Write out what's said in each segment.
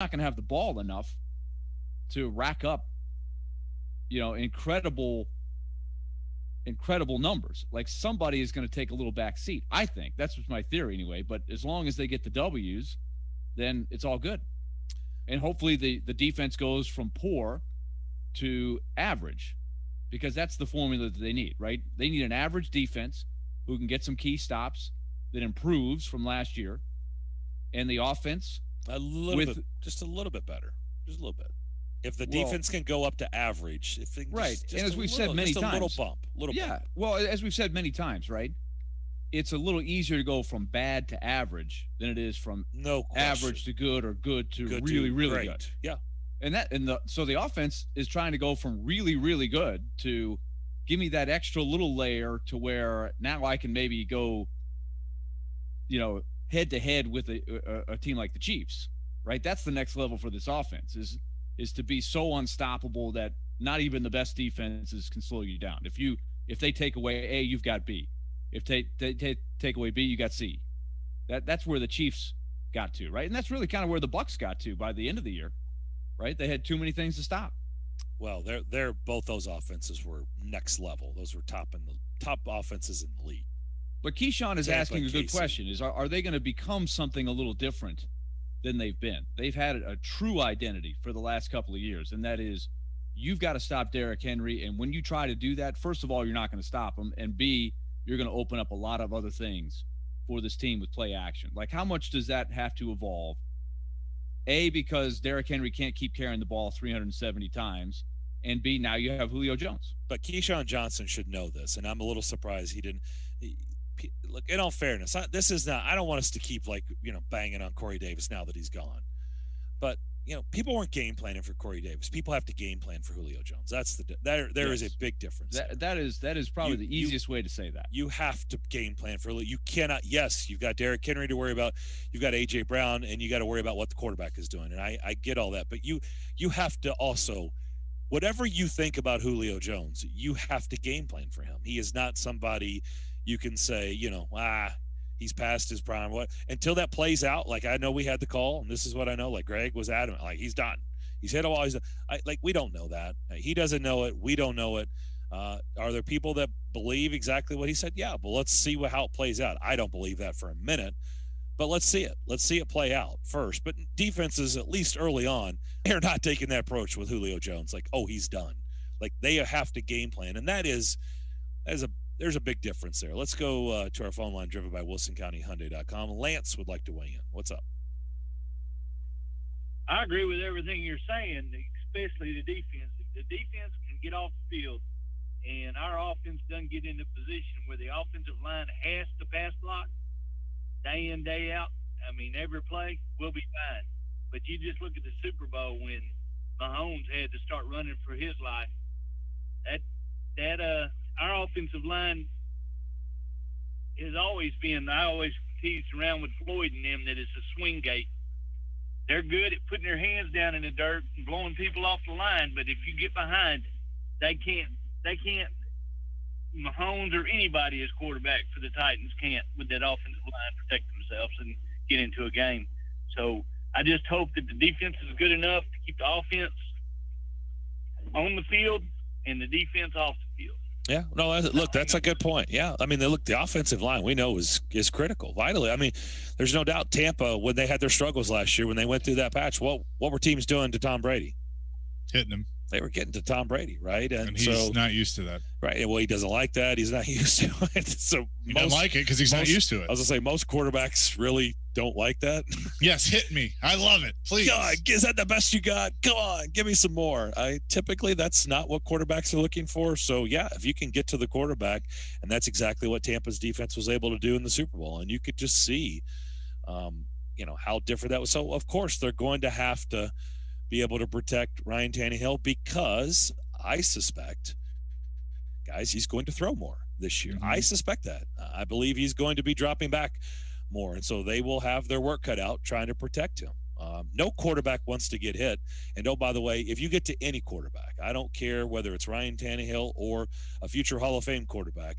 not going to have the ball enough to rack up, incredible numbers. Like somebody is going to take a little back seat. I think that's just my theory anyway. But as long as they get the W's, then it's all good. And hopefully the defense goes from poor to average, because that's the formula that they need, right? They need an average defense who can get some key stops that improves from last year, and the offense just a little bit better, just a little bit. If the defense can go up to average, right? And as we've said many times, a little bump. Well, as we've said many times, right? It's a little easier to go from bad to average than it is from average to good or good to really good. Yeah. So the offense is trying to go from really, really good to give me that extra little layer to where now I can maybe go, head to head with a team like the Chiefs, right? That's the next level for this offense is to be so unstoppable that not even the best defenses can slow you down. If they take away A, you've got B. If they take away B, you got C. That's where the Chiefs got to, right? And that's really kind of where the Bucs got to by the end of the year, right? They had too many things to stop. Well, they're both those offenses were next level. Those were top offenses in the league. But Keyshawn is asking a good question: are they going to become something a little different than they've been? They've had a true identity for the last couple of years, and that is you've got to stop Derrick Henry. And when you try to do that, first of all, you're not going to stop him, and B, you're going to open up a lot of other things for this team with play action. Like, how much does that have to evolve? A, because Derrick Henry can't keep carrying the ball 370 times, and B, now you have Julio Jones. But Keyshawn Johnson should know this, and I'm a little surprised he didn't. Look, in all fairness, this is not – I don't want us to keep, banging on Corey Davis now that he's gone. But, people weren't game planning for Corey Davis. People have to game plan for Julio Jones. That's there is a big difference. That is probably the easiest way to say that. You have to game plan for Julio. You cannot – yes, you've got Derrick Henry to worry about. You've got A.J. Brown, and you got to worry about what the quarterback is doing. And I get all that. But you have to also – whatever you think about Julio Jones, you have to game plan for him. He is not somebody you can say, he's past his prime. What until that plays out? Like, I know we had the call, and this is what I know. Like, Greg was adamant, like, he's done. He's hit a wall. We don't know that. He doesn't know it. We don't know it. Are there people that believe exactly what he said? Yeah, but let's see how it plays out. I don't believe that for a minute, but let's see it. Let's see it play out first. But defenses, at least early on, they're not taking that approach with Julio Jones. Like, oh, he's done. Like, they have to game plan, and there's a big difference there. Let's go to our phone line driven by WilsonCountyHyundai.com. Lance would like to weigh in. What's up? I agree with everything you're saying, especially the defense. If the defense can get off the field and our offense doesn't get into a position where the offensive line has to pass block day in, day out, every play, we'll be fine. But you just look at the Super Bowl when Mahomes had to start running for his life. Our offensive line has always been, I always teased around with Floyd and them that it's a swing gate. They're good at putting their hands down in the dirt and blowing people off the line, but if you get behind, they can't, Mahomes or anybody as quarterback for the Titans can't, with that offensive line, protect themselves and get into a game. So I just hope that the defense is good enough to keep the offense on the field and the defense off the field. Yeah, no, look, that's a good point. Yeah, the offensive line we know is critical, vitally. There's no doubt Tampa, when they had their struggles last year, when they went through that patch, what were teams doing to Tom Brady? Hitting him. They were getting to Tom Brady, right? And he's not used to that. Right. Well, he doesn't like that. He's not used to it. So he doesn't like it because he's not used to it. I was going to say, most quarterbacks really don't like that. Yes, hit me. I love it. Please. God, is that the best you got? Come on, give me some more. Typically, that's not what quarterbacks are looking for. So, yeah, if you can get to the quarterback, and that's exactly what Tampa's defense was able to do in the Super Bowl. And you could just see, how different that was. So, of course, they're going to have to be able to protect Ryan Tannehill because I suspect, guys, he's going to throw more this year. Mm-hmm. I suspect that. I believe he's going to be dropping back more, and so they will have their work cut out trying to protect him. No quarterback wants to get hit. And, oh, by the way, if you get to any quarterback, I don't care whether it's Ryan Tannehill or a future Hall of Fame quarterback,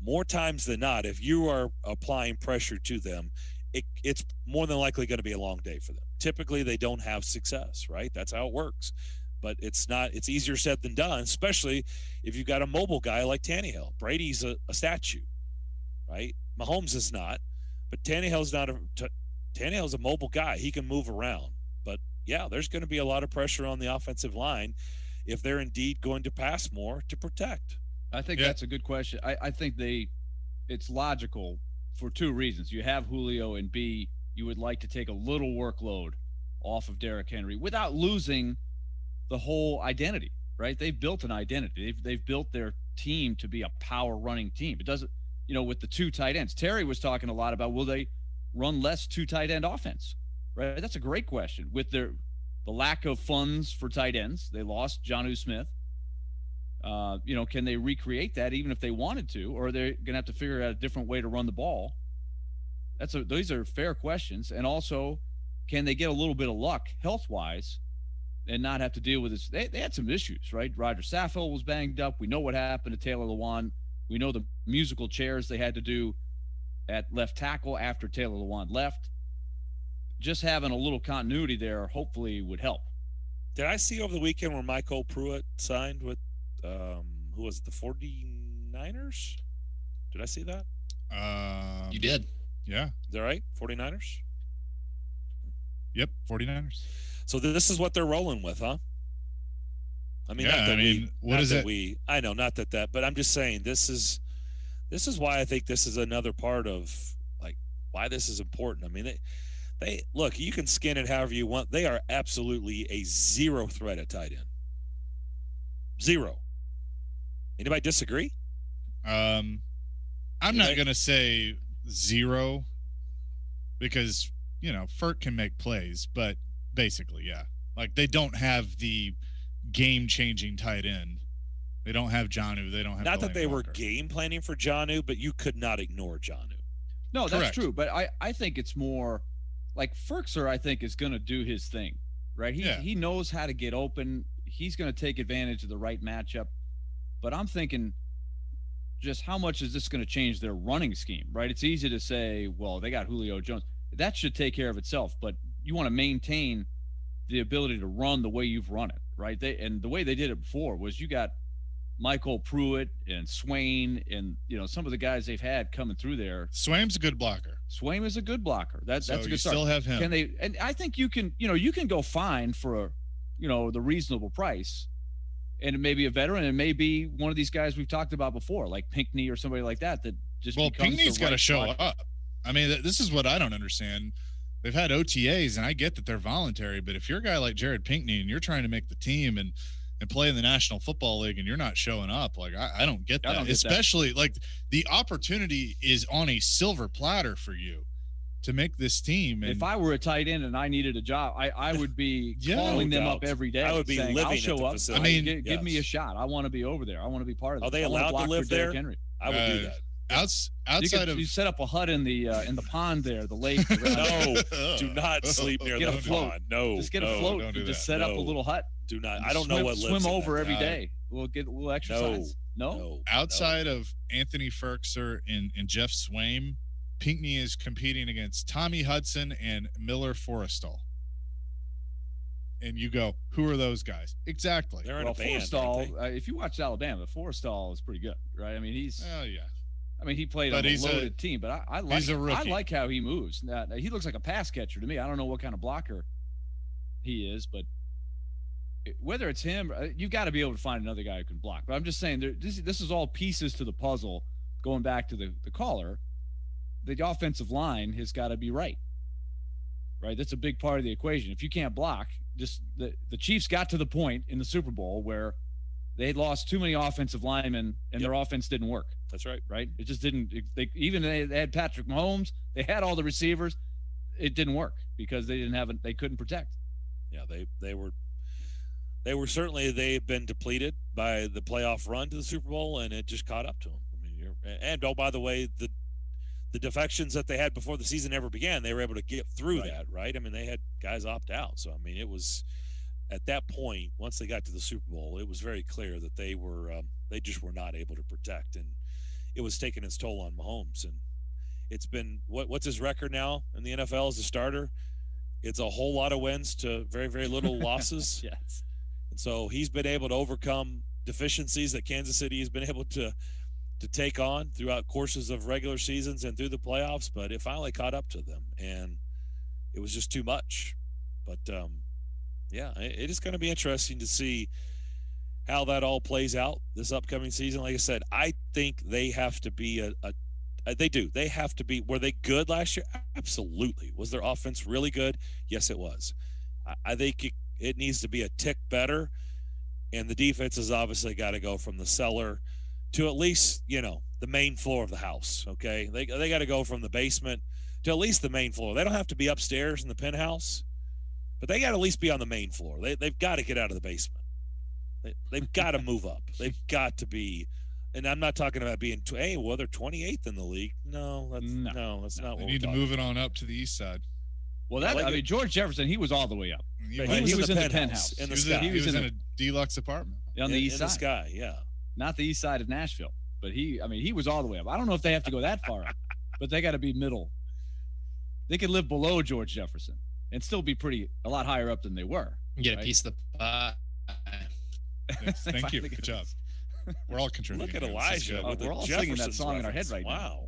more times than not, if you are applying pressure to them, it's more than likely going to be a long day for them. Typically, they don't have success, right? That's how it works. But it's easier said than done, especially if you've got a mobile guy like Tannehill. Brady's a statue, right? Mahomes is not, but Tannehill's a mobile guy. He can move around. But yeah, there's going to be a lot of pressure on the offensive line if they're indeed going to pass more to protect. I think that's a good question. I think it's logical for two reasons. You have Julio, and B, you would like to take a little workload off of Derrick Henry without losing the whole identity, right? They've built an identity. They've built their team to be a power running team. It doesn't, with the two tight ends. Terry was talking a lot about, will they run less two tight end offense, right? That's a great question. With the lack of funds for tight ends, they lost Jonnu Smith. Can they recreate that even if they wanted to, or are they going to have to figure out a different way to run the ball? These are fair questions. And also, can they get a little bit of luck health-wise and not have to deal with this? They had some issues, right? Roger Saffold was banged up. We know what happened to Taylor Lewan. We know the musical chairs they had to do at left tackle after Taylor Lewan left. Just having a little continuity there hopefully would help. Did I see over the weekend where Michael Pruitt signed with who was it, the 49ers? Did I see that? You did. Yeah. Is that right? 49ers? Yep, 49ers. So this is what they're rolling with, huh? I mean, I know, not that, but I'm just saying this is why I think this is another part of like why this is important. I mean, they look, you can skin it however you want. They are absolutely a zero threat at tight end. Zero. Anybody disagree? I'm not going to say zero because, Furt can make plays, but basically, yeah. Like, they don't have the game-changing tight end. They don't have Jonnu. They don't have Not that they Walker. were game planning for Jonnu, but you could not ignore Jonnu. No, that's true. But I think it's more like Ferkser, I think, is going to do his thing, right? He knows how to get open. He's going to take advantage of the right matchup. But I'm thinking, just how much is this going to change their running scheme, right? It's easy to say, well, they got Julio Jones. That should take care of itself. But you want to maintain the ability to run the way you've run it, right? And the way they did it before was you got Michael Pruitt and Swain and, some of the guys they've had coming through there. Swaim's a good blocker. Swaim is a good blocker. That's a good start. Still have him. Can they? And I think you can go fine for the reasonable price. And it may be a veteran, and it may be one of these guys we've talked about before, like Pinckney or somebody like that just Pinckney's got to show up. I mean, this is what I don't understand. They've had OTAs, and I get that they're voluntary, but if you're a guy like Jared Pinckney and you're trying to make the team and play in the National Football League and you're not showing up, like I don't get that. Especially like the opportunity is on a silver platter for you to make this team. And if I were a tight end and I needed a job, I would be calling them up every day. I would be saying, living I'll show at the up. facility. I mean, give me a shot. I want to be over there. I want to be part of it. Are they allowed to live there? Henry. I would do that. You set up a hut in the pond there, the lake. No, do not sleep near the pond. No, just get a float. And just set up a little hut. Do not. I don't know what lives swim over in every day. We'll exercise. No. Outside of Anthony Ferkser and Jeff Swaim, Pinckney is competing against Tommy Hudson and Miller Forrestal. And you go, who are those guys? Exactly. They're in a band. Forrestal, if you watch Alabama, Forrestal is pretty good, right? I mean, he played on a loaded team, but I like how he moves. Now, he looks like a pass catcher to me. I don't know what kind of blocker he is, but whether it's him, you've got to be able to find another guy who can block. But I'm just saying, this is all pieces to the puzzle. Going back to the caller, the offensive line has got to be right. Right, that's a big part of the equation. If you can't block, just the Chiefs got to the point in the Super Bowl where they had lost too many offensive linemen and their offense didn't work. That's right. Right, it just didn't. They had Patrick Mahomes, they had all the receivers, it didn't work because they couldn't protect. Yeah, they were certainly they've been depleted by the playoff run to the Super Bowl, and it just caught up to them. I mean, by the way, the defections that they had before the season ever began, they were able to get through that, right? I mean, they had guys opt out. So, I mean, it was at that point, once they got to the Super Bowl, it was very clear that they were they just were not able to protect, and it was taking its toll on Mahomes. It's been what's his record now in the NFL as a starter? It's a whole lot of wins to very, very little losses. Yes. And so he's been able to overcome deficiencies that Kansas City has been able to take on throughout courses of regular seasons and through the playoffs, but it finally caught up to them, and it was just too much. But yeah, it is going to be interesting to see how that all plays out this upcoming season. Like I said, I think they have to be they have to be. Were they good last year? Absolutely. Was their offense really good? Yes, it was. I think it needs to be a tick better, and the defense has obviously got to go from the cellar to at least, the main floor of the house. Okay. They got to go from the basement to at least the main floor. They don't have to be upstairs in the penthouse, but they got to at least be on the main floor. They've got to get out of the basement. They've got to move up. They've got to be, and I'm not talking about being, they're 28th in the league. No, that's not what they we're need to move it on up to the east side. Well, George Jefferson, he was all the way up. He was in the penthouse. He was in a deluxe apartment. On the east side. In the sky, yeah. Not the east side of Nashville, but he was all the way up. I don't know if they have to go that far up, but they got to be middle. They could live below George Jefferson and still be a lot higher up than they were. Get a piece of the pie. Yes, thank you. Good job. We're all contributing. Look at Elijah. We're all singing that song in our head right now. Wow.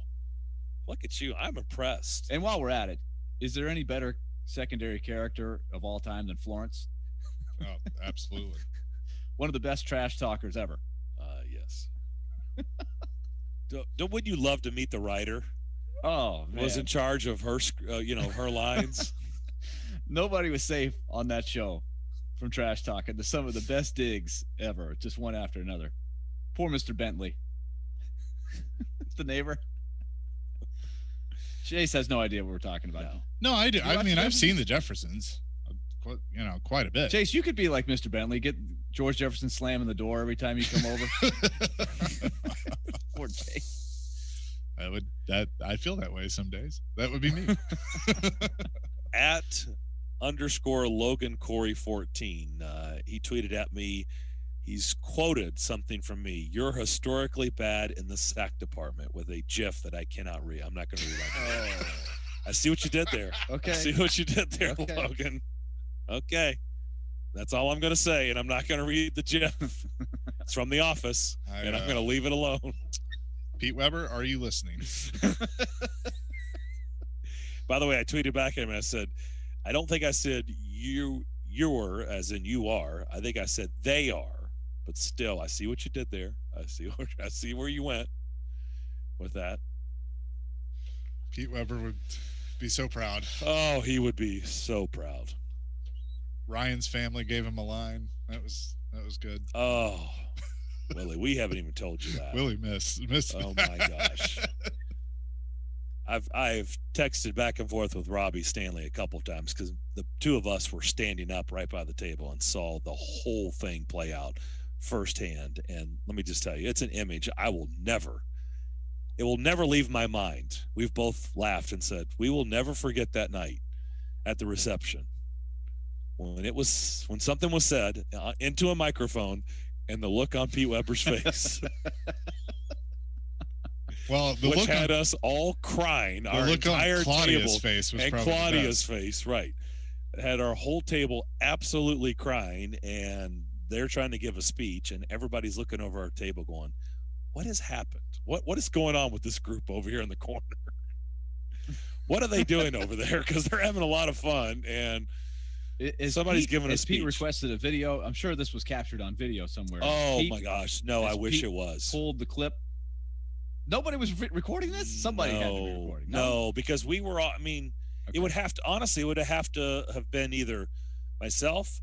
Look at you. I'm impressed. And while we're at it, is there any better secondary character of all time than Florence? Oh, absolutely. One of the best trash talkers ever. Yes. Wouldn't you love to meet the writer? Oh, man. Was in charge of her, her lines. Nobody was safe on that show from trash talking. To some of the best digs ever, just one after another. Poor Mr. Bentley. The neighbor. Chase has no idea what we're talking about. No, I do. I mean, I've seen the Jeffersons, quite a bit. Chase, you could be like Mr. Bentley. Get George Jefferson slamming the door every time you come over. Poor Chase. I feel that way some days. That would be me. At _Logan Corey 14, he tweeted at me. He's quoted something from me. "You're historically bad in the sack department," with a GIF that I cannot read. I'm not going to read that. I see what you did there. Okay. I see what you did there, okay. Logan. Okay. That's all I'm going to say, and I'm not going to read the GIF. It's from The Office, and I'm going to leave it alone. Pete Weber, are you listening? By the way, I tweeted back at him and I said, I don't think I said you're as in you are. I think I said they are. But still, I see what you did there. I see where you went with that. Pete Weber would be so proud. Oh, he would be so proud. Ryan's family gave him a line. That was good. Oh, Willie, we haven't even told you that. Willie missed. Oh my gosh. I've texted back and forth with Robbie Stanley a couple of times because the two of us were standing up right by the table and saw the whole thing play out firsthand. And let me just tell you, it's an image it will never leave my mind. We've both laughed and said, we will never forget that night at the reception when something was said into a microphone and the look on Pete Weber's face. Well, the which look had us all crying. Our look entire on Claudia's table face was and probably Claudia's face, right? It had our whole table absolutely crying, and they're trying to give a speech, and everybody's looking over our table, going, "What has happened? What is going on with this group over here in the corner? What are they doing over there? Because they're having a lot of fun, and somebody's giving a speech." Pete requested a video. I'm sure this was captured on video somewhere. Oh Pete, my gosh! No, I wish Pete it was. Pulled the clip. Nobody was recording this? Somebody had to be recording. No, because we were all, Okay. it would have to have been either myself,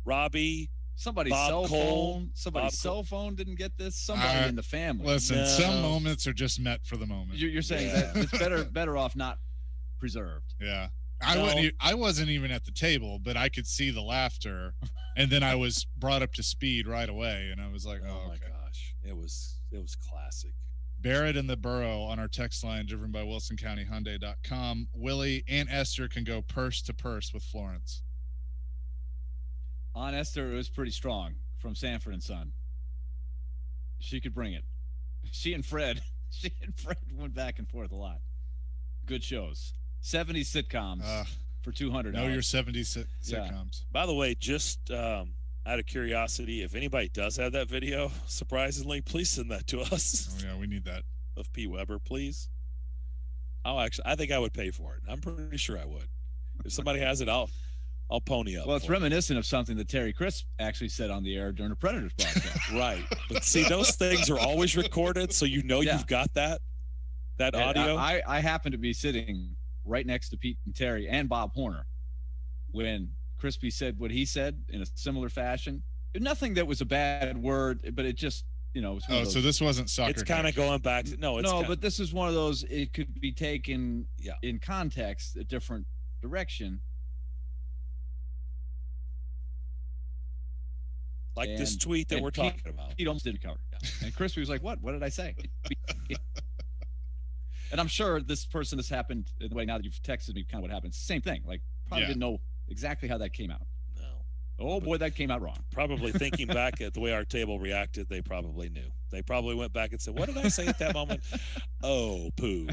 Robbie, somebody's Bob cell Cole, phone. Somebody's cell phone didn't get this. Somebody in the family. Listen, some moments are just met for the moment. You're saying that it's better off not preserved. Yeah. I wasn't even at the table, but I could see the laughter, and then I was brought up to speed right away, and I was like, "Oh my gosh, it was classic." Barrett and the Burrow on our text line, driven by WilsonCountyHyundai.com. Willie and Esther can go purse to purse with Florence. Aunt Esther was pretty strong from Sanford and Son. She could bring it. She and Fred went back and forth a lot. good shows. 70s sitcoms for $200. Know your 70s sitcoms. Yeah. By the way, just out of curiosity, if anybody does have that video, surprisingly, please send that to us. Oh, yeah, we need that. Of Pete Weber, please. I think I would pay for it. I'm pretty sure I would. If somebody has it, I'll pony up. Well, it's reminiscent of something that Terry Crisp actually said on the air during a Predators broadcast. Right. But see, those things are always recorded, so you've got that audio. I happen to be sitting right next to Pete and Terry and Bob Horner when Crispy said what he said in a similar fashion. Nothing that was a bad word, but it just, so this wasn't soccer. It's kind of going back to but this is one of those, it could be taken in context, a different direction. Like this tweet that we're talking about. He almost didn't cover. Yeah. And Crispy was like, what did I say? And I'm sure this person has happened in the way now that you've texted me kind of what happened. Same thing. Like, probably didn't know exactly how that came out. No. Oh, boy, that came out wrong. Probably thinking back at the way our table reacted, they probably knew. They probably went back and said, what did I say at that moment? Oh, poo.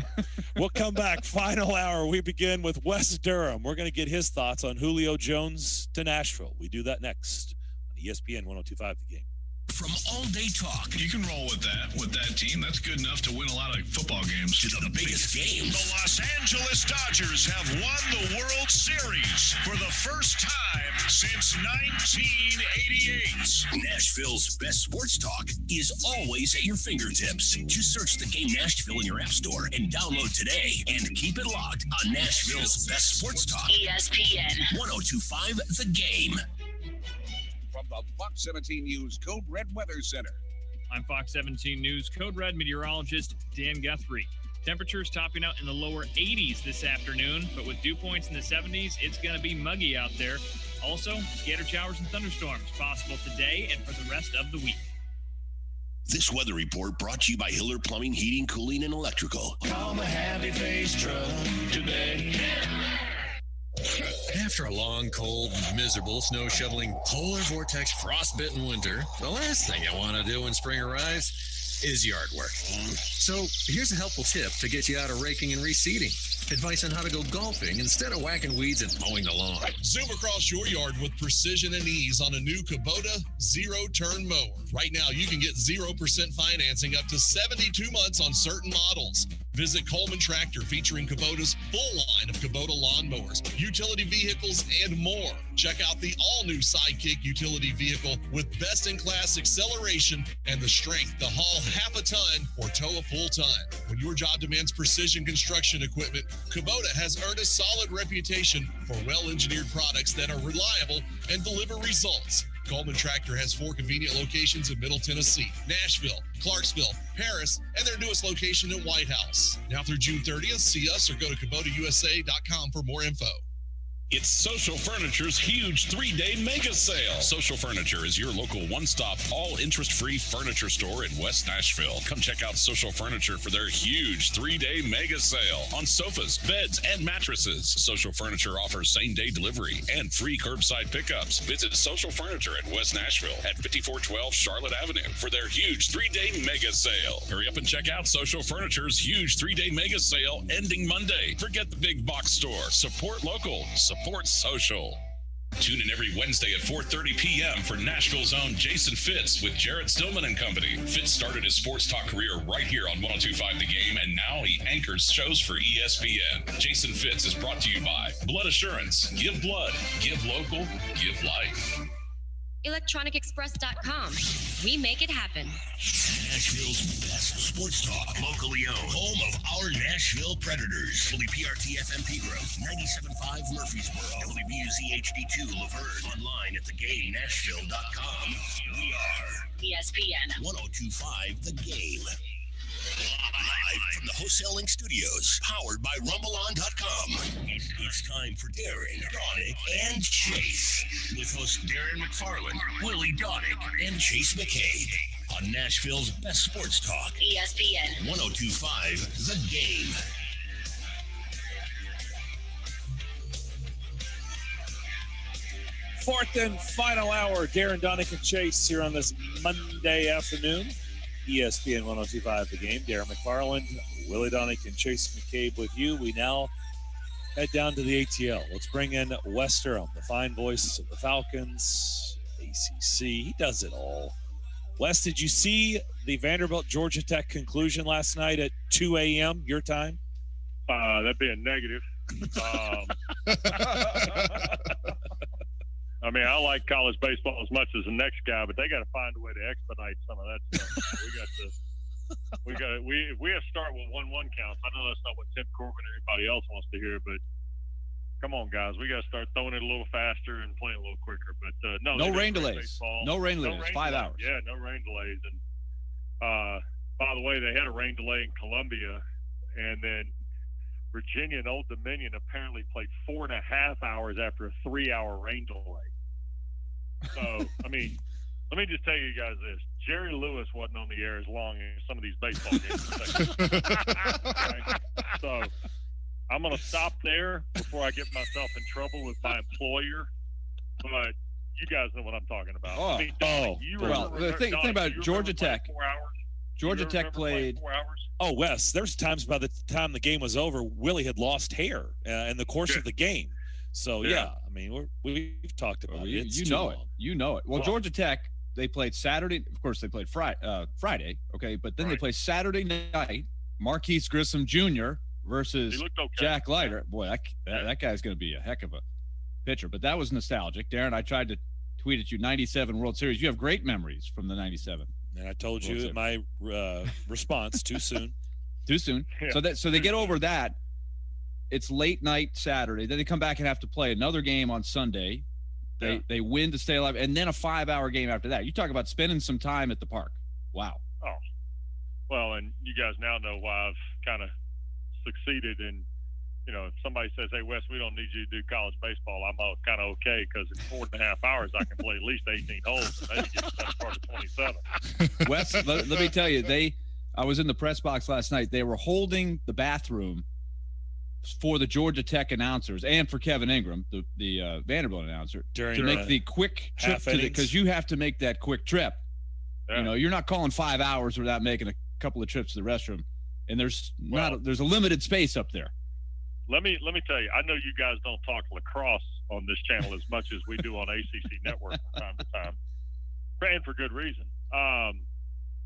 We'll come back. Final hour. We begin with Wes Durham. We're going to get his thoughts on Julio Jones to Nashville. We do that next on ESPN 102.5 The Game. From all-day talk. You can roll with that team. That's good enough to win a lot of football games. To the biggest games. The Los Angeles Dodgers have won the World Series for the first time since 1988. Nashville's best sports talk is always at your fingertips. Just search The Game Nashville in your app store and download today. And keep it locked on Nashville's best sports talk. ESPN 102.5 The Game. From the Fox 17 News Code Red Weather Center. I'm Fox 17 News Code Red meteorologist Dan Guthrie. Temperatures topping out in the lower 80s this afternoon, but with dew points in the 70s, it's going to be muggy out there. Also, scattered showers and thunderstorms possible today and for the rest of the week. This weather report brought to you by Hiller Plumbing, Heating, Cooling, and Electrical. Call the Happy Face truck today. After a long, cold, miserable, snow-shoveling, polar vortex, frostbitten winter, the last thing I want to do when spring arrives is yard work. So here's a helpful tip to get you out of raking and reseeding. Advice on how to go golfing instead of whacking weeds and mowing the lawn. Zoom across your yard with precision and ease on a new Kubota zero-turn mower. Right now, you can get 0% financing up to 72 months on certain models. Visit Coleman Tractor, featuring Kubota's full line of Kubota lawn mowers, utility vehicles, and more. Check out the all-new Sidekick utility vehicle with best-in-class acceleration and the strength to haul half a ton or tow a full ton. When your job demands precision construction equipment, Kubota has earned a solid reputation for well-engineered products that are reliable and deliver results. Coleman Tractor has 4 convenient locations in Middle Tennessee, Nashville, Clarksville, Paris, and their newest location in White House. Now through June 30th, see us or go to KubotaUSA.com for more info. It's Social Furniture's huge 3-day mega sale. Social Furniture is your local one-stop, all-interest-free furniture store in West Nashville. Come check out Social Furniture for their huge 3-day mega sale on sofas, beds, and mattresses. Social Furniture offers same-day delivery and free curbside pickups. Visit Social Furniture in West Nashville at 5412 Charlotte Avenue for their huge 3-day mega sale. Hurry up and check out Social Furniture's huge 3-day mega sale ending Monday. Forget the big box store. Support local. Support social. Tune in every Wednesday at 4:30 p.m. for Nashville's own Jason Fitz with Jarrett Stillman Company. Fitz started his sports talk career right here on 102.5 The Game, and now he anchors shows for ESPN. Jason Fitz is brought to you by Blood Assurance. Give blood. Give local. Give life. ElectronicExpress.com. We make it happen. Nashville's best sports talk, locally owned, home of our Nashville Predators. WPRT FM Pegram, 97.5 Murfreesboro, WBUZ HD2 Laverne, online at thegamenashville.com. We are ESPN 102.5 The Game. Live from the Wholesale Link Studios, powered by RumbleOn.com. It's time for Darren, Daunic, and Chase. With hosts Darren McFarland, Willie Daunic, and Chase McCabe. On Nashville's best sports talk. ESPN 102.5 The Game. Fourth and final hour. Darren, Daunic, and Chase here on this Monday afternoon. ESPN 102.5 The Game. Darren McFarland, Willie Daunic, and Chase McCabe with you. We now head down to the ATL. Let's bring in Wes Durham, the fine voice of the Falcons, ACC. He does it all. Wes, did you see the Vanderbilt Georgia Tech conclusion last night at 2 a.m. your time? That'd be a negative. I mean, I like college baseball as much as the next guy, but they got to find a way to expedite some of that stuff. We have to start with 1-1 counts. I know that's not what Tim Corbin and everybody else wants to hear, but come on, guys, we got to start throwing it a little faster and playing a little quicker. But no rain delays. No rain delays. 5 hours. Yeah, no rain delays. And by the way, they had a rain delay in Columbia, and then Virginia and Old Dominion apparently played 4.5 hours after a 3-hour rain delay. So, I mean, let me just tell you guys this. Jerry Lewis wasn't on the air as long as some of these baseball games. Okay? So, I'm going to stop there before I get myself in trouble with my employer. But you guys know what I'm talking about. Oh, I mean, the thing about Georgia Tech. 4 hours? Georgia Tech played 4 hours? Oh, Wes, there's times by the time the game was over, Willie had lost hair in the course of the game. So, yeah, I mean, we've talked about it. You know it. Well, Georgia Tech, they played Saturday. Of course, they played Friday, okay? But then they played Saturday night, Marquise Grissom Jr. versus Jack Leiter. Boy, that guy's going to be a heck of a pitcher. But that was nostalgic. Darren, I tried to tweet at you, 97 World Series. You have great memories from the 97. And I told you in my response, too soon. Too soon. Yeah. So they get over that. It's late night Saturday. Then they come back and have to play another game on Sunday. They win to stay alive, and then a 5-hour game after that. You talk about spending some time at the park. Wow. Oh, well, and you guys now know why I've kind of succeeded in, if somebody says, hey, Wes, we don't need you to do college baseball, I'm kind of okay, because in 4.5 hours I can play at least 18 holes and maybe get to the part of 27. Wes, let me tell you, I was in the press box last night. They were holding the bathroom for the Georgia Tech announcers and for Kevin Ingram, the Vanderbilt announcer, to make the quick trip because you have to make that quick trip. Yeah. You're not calling 5 hours without making a couple of trips to the restroom, and there's a limited space up there. Let me tell you, I know you guys don't talk lacrosse on this channel as much as we do on ACC Network from time to time, and for good reason.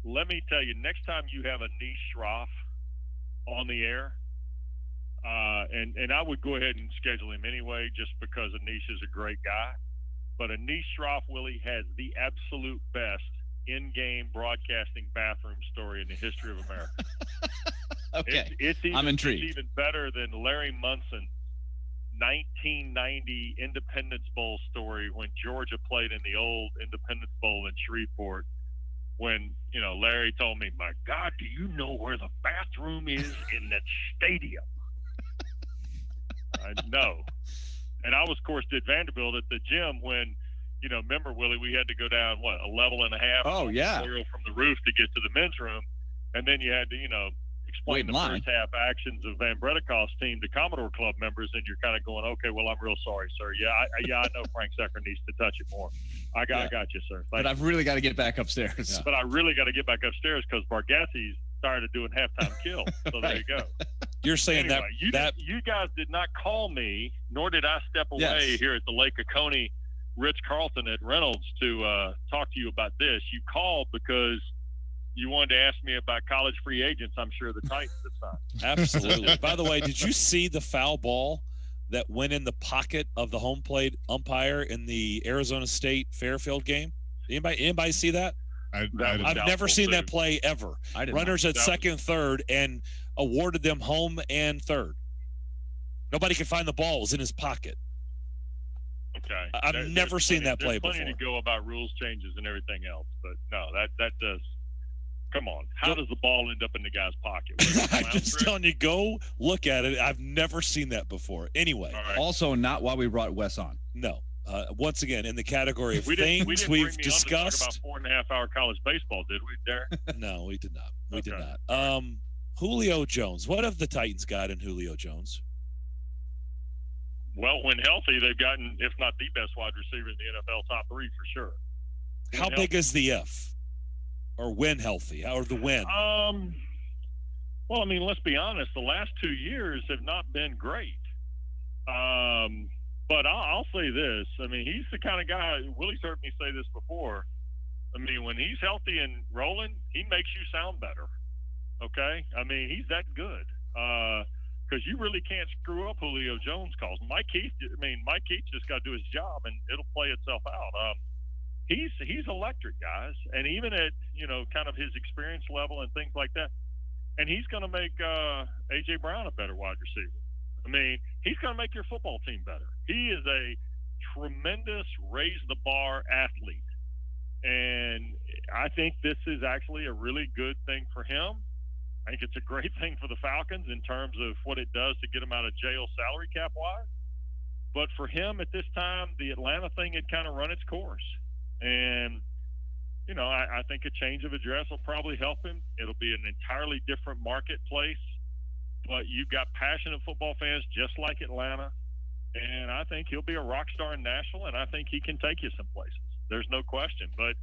Let me tell you, next time you have Anish Shroff on the air, and I would go ahead and schedule him anyway, just because Anish is a great guy. But Anish Shroff, Willie, has the absolute best in-game broadcasting bathroom story in the history of America. Okay, I'm intrigued. It's even better than Larry Munson's 1990 Independence Bowl story when Georgia played in the old Independence Bowl in Shreveport. When, Larry told me, my God, do you know where the bathroom is in that stadium? I know. And I was, of course, did Vanderbilt at the gym when, remember, Willie, we had to go down, a level and a half from the roof to get to the men's room. And then you had to, explain the first half actions of Van Bredekoff's team to Commodore Club members, and you're kind of going, okay, well, I'm real sorry, sir. Yeah, I know Frank Secker needs to touch it more. I got you, sir. But I've really got to get back upstairs. Yeah. But I really got to get back upstairs because Bargatze's tired of doing halftime kill. So there you go. You're saying anyway, you guys did not call me, nor did I step away here at the Lake Oconee Ritz-Carlton at Reynolds to talk to you about this. You called because you wanted to ask me about college free agents. I'm sure the Titans have signed. Absolutely. By the way, did you see the foul ball that went in the pocket of the home plate umpire in the Arizona State Fairfield game? Anybody see that? I've never seen that play ever. Runners at second, third, and awarded them home and third. Nobody could find the ball. It was in his pocket. Okay. I've never seen that play before. There's plenty to go about rules changes and everything else, but no, that does. Come on. How does the ball end up in the guy's pocket? I'm just telling you, go look at it. I've never seen that before. Anyway. Right. Also, not why we brought Wes on. No. Once again, in the category of we didn't we've discussed. Talk about 4.5-hour college baseball, did we, Darren? No, we did not. We did not. Julio Jones. What have the Titans got in Julio Jones? Well, when healthy, they've gotten, if not the best wide receiver in the NFL, top three for sure. How big is the if? or when healthy, or the when? Well, I mean, let's be honest. The last 2 years have not been great. But I'll say this. I mean, he's the kind of guy. Willie's heard me say this before. I mean, when he's healthy and rolling, he makes you sound better. Okay? I mean, he's that good. Because you really can't screw up Julio Jones calls. Mike Keith just got to do his job, and it'll play itself out. He's electric, guys. And even at, kind of his experience level and things like that, and he's going to make A.J. Brown a better wide receiver. I mean, he's going to make your football team better. He is a tremendous raise-the-bar athlete. And I think this is actually a really good thing for him. I think it's a great thing for the Falcons in terms of what it does to get him out of jail salary cap-wise. But for him at this time, the Atlanta thing had kind of run its course. And, I think a change of address will probably help him. It'll be an entirely different marketplace. But you've got passionate football fans just like Atlanta. And I think he'll be a rock star in Nashville, and I think he can take you some places. There's no question. But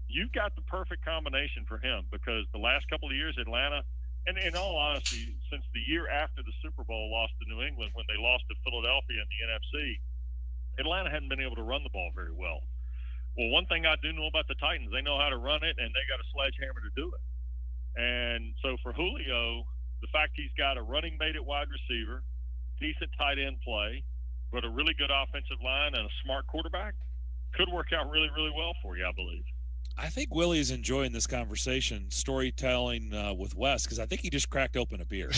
you've got the perfect combination for him because the last couple of years, Atlanta, and in all honesty, since the year after the Super Bowl loss to New England, when they lost to Philadelphia in the NFC, Atlanta hadn't been able to run the ball very well. Well, one thing I do know about the Titans, they know how to run it, and they got a sledgehammer to do it. And so for Julio, the fact he's got a running mate at wide receiver, decent tight end play, but a really good offensive line and a smart quarterback could work out really, really well for you, I believe. I think Willie's enjoying this conversation, storytelling with Wes, because I think he just cracked open a beer.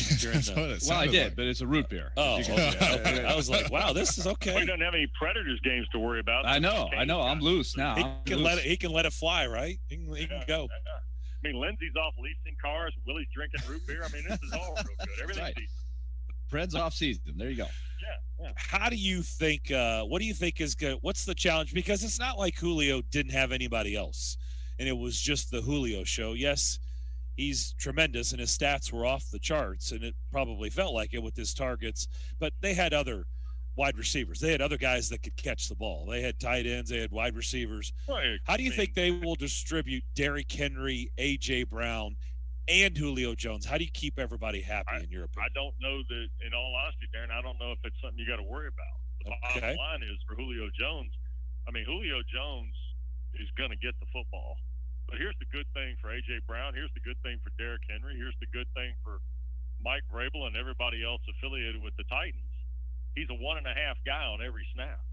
Well, I did, but it's a root beer. Oh, okay. I was like, wow, this is okay. Well, he doesn't have any Predators games to worry about. I know. I'm loose now. He can let it fly, right? He can go. Yeah. I mean, Lindsay's off leasing cars. Willie's drinking root beer. I mean, this is all real good. Everything's right. decent. Preds off season. There you go. Yeah. How do you think? What do you think is good? What's the challenge? Because it's not like Julio didn't have anybody else, and it was just the Julio show. Yes, he's tremendous, and his stats were off the charts, and it probably felt like it with his targets. But they had other wide receivers. They had other guys that could catch the ball. They had tight ends. They had wide receivers. Right. How do you think they will distribute Derrick Henry, A.J. Brown, and Julio Jones? How do you keep everybody happy in your opinion? I don't know that, in all honesty, Darren, I don't know if it's something you got to worry about. The bottom line is for Julio Jones, I mean, Julio Jones is going to get the football. But here's the good thing for A.J. Brown. Here's the good thing for Derrick Henry. Here's the good thing for Mike Vrabel and everybody else affiliated with the Titans. He's a 1.5 guy on every snap.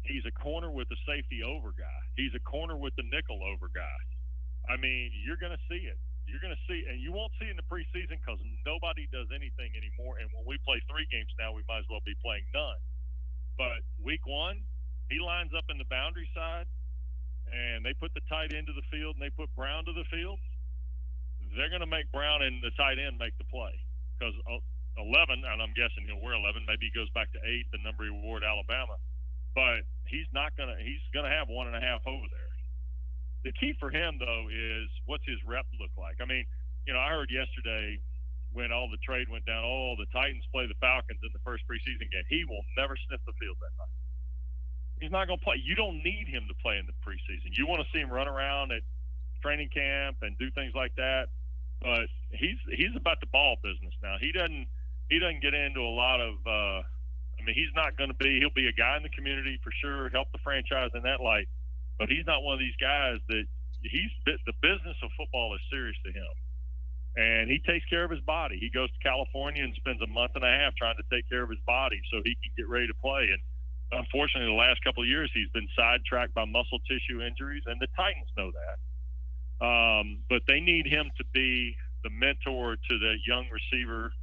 He's a corner with a safety over guy. He's a corner with the nickel over guy. I mean, you're going to see it. You're going to see, and you won't see it in the preseason because nobody does anything anymore. And when we play 3 games now, we might as well be playing none. But week 1, he lines up in the boundary side, and they put the tight end to the field, and they put Brown to the field. They're going to make Brown and the tight end make the play because 11, and I'm guessing he'll wear 11. Maybe he goes back to 8, the number he wore at Alabama. But he's going to have 1.5 over there. The key for him, though, is what's his rep look like? I mean, I heard yesterday when all the trade went down, the Titans play the Falcons in the first preseason game. He will never sniff the field that night. He's not going to play. You don't need him to play in the preseason. You want to see him run around at training camp and do things like that. But he's about the ball business now. He doesn't get into a lot of he's not going to be – he'll be a guy in the community for sure, help the franchise in that light. But he's not one of these guys that the business of football is serious to him. And he takes care of his body. He goes to California and spends a month and a half trying to take care of his body so he can get ready to play. And unfortunately, the last couple of years, he's been sidetracked by muscle tissue injuries, and the Titans know that. But they need him to be the mentor to the young receiver,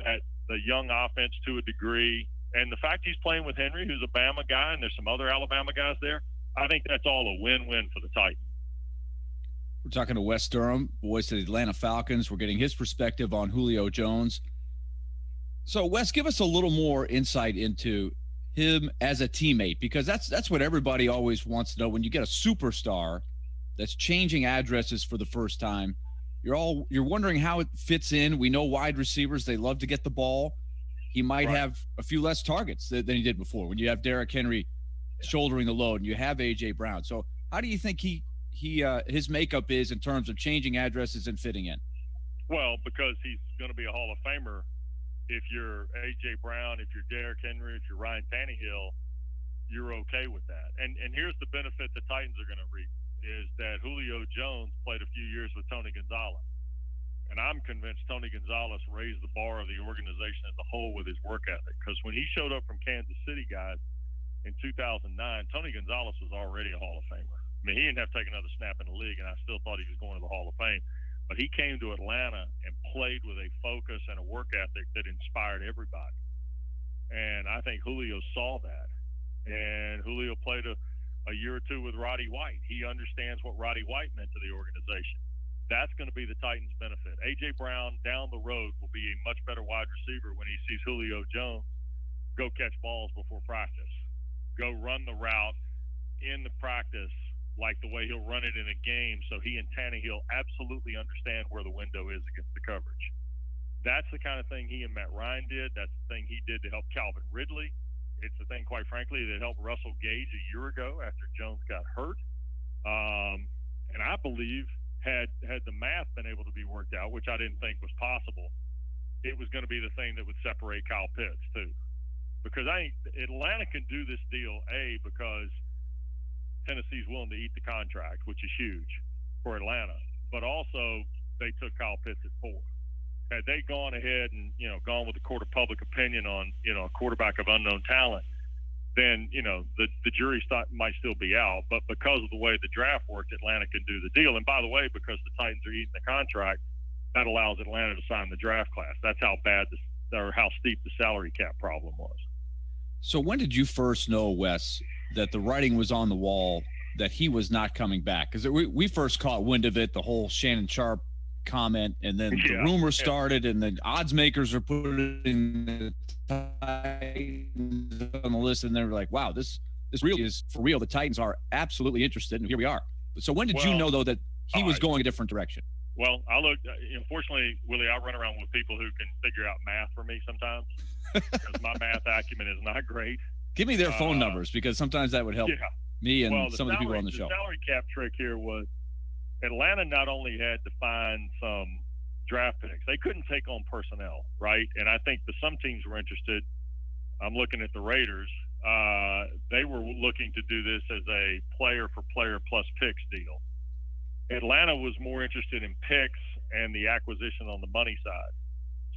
at the young offense to a degree. And the fact he's playing with Henry, who's a Bama guy, and there's some other Alabama guys there, I think that's all a win-win for the Titans. We're talking to Wes Durham, voice of the Atlanta Falcons. We're getting his perspective on Julio Jones. So, Wes, give us a little more insight into him as a teammate, because that's what everybody always wants to know. When you get a superstar that's changing addresses for the first time, you're wondering how it fits in. We know wide receivers, they love to get the ball. He might have a few less targets than he did before when you have Derrick Henry shouldering the load and you have A.J. Brown. So how do you think he his makeup is in terms of changing addresses and fitting in? Well, because he's going to be a Hall of Famer. If you're A.J. Brown, if you're Derrick Henry, if you're Ryan Tannehill, you're okay with that. And here's the benefit the Titans are going to reap is that Julio Jones played a few years with Tony Gonzalez. And I'm convinced Tony Gonzalez raised the bar of the organization as a whole with his work ethic. Because when he showed up from Kansas City, guys, in 2009, Tony Gonzalez was already a Hall of Famer. I mean, he didn't have to take another snap in the league, and I still thought he was going to the Hall of Fame. But he came to Atlanta and played with a focus and a work ethic that inspired everybody. And I think Julio saw that. And Julio played a year or two with Roddy White. He understands what Roddy White meant to the organization. That's going to be the Titans' benefit. A.J. Brown down the road will be a much better wide receiver when he sees Julio Jones go catch balls before practice, go run the route in the practice like the way he'll run it in a game, so he and Tannehill absolutely understand where the window is against the coverage. That's the kind of thing he and Matt Ryan did. That's the thing he did to help Calvin Ridley. It's the thing, quite frankly, that helped Russell Gage a year ago after Jones got hurt. And I believe had the math been able to be worked out, which I didn't think was possible, it was going to be the thing that would separate Kyle Pitts too. Because I think Atlanta can do this deal, because Tennessee's willing to eat the contract, which is huge for Atlanta. But also, they took Kyle Pitts at 4. Had they gone ahead and, gone with the court of public opinion on, a quarterback of unknown talent, then, the jury might still be out. But because of the way the draft worked, Atlanta can do the deal. And by the way, because the Titans are eating the contract, that allows Atlanta to sign the draft class. That's how bad or how steep the salary cap problem was. So when did you first know, Wes, that the writing was on the wall that he was not coming back? Because we first caught wind of it, the whole Shannon Sharp comment, and then the rumor started, and then odds makers are putting the Titans on the list, and they're like, wow, this really is for real. The Titans are absolutely interested, and here we are. So when did you know, though, that he was going a different direction? Well, unfortunately, Willie, I run around with people who can figure out math for me sometimes because my math acumen is not great. Give me their phone numbers, because sometimes that would help me and some of the people on the show. The salary cap trick here was Atlanta not only had to find some draft picks, they couldn't take on personnel, right? And I think some teams were interested. I'm looking at the Raiders. They were looking to do this as a player-for-player plus picks deal. Atlanta was more interested in picks and the acquisition on the money side.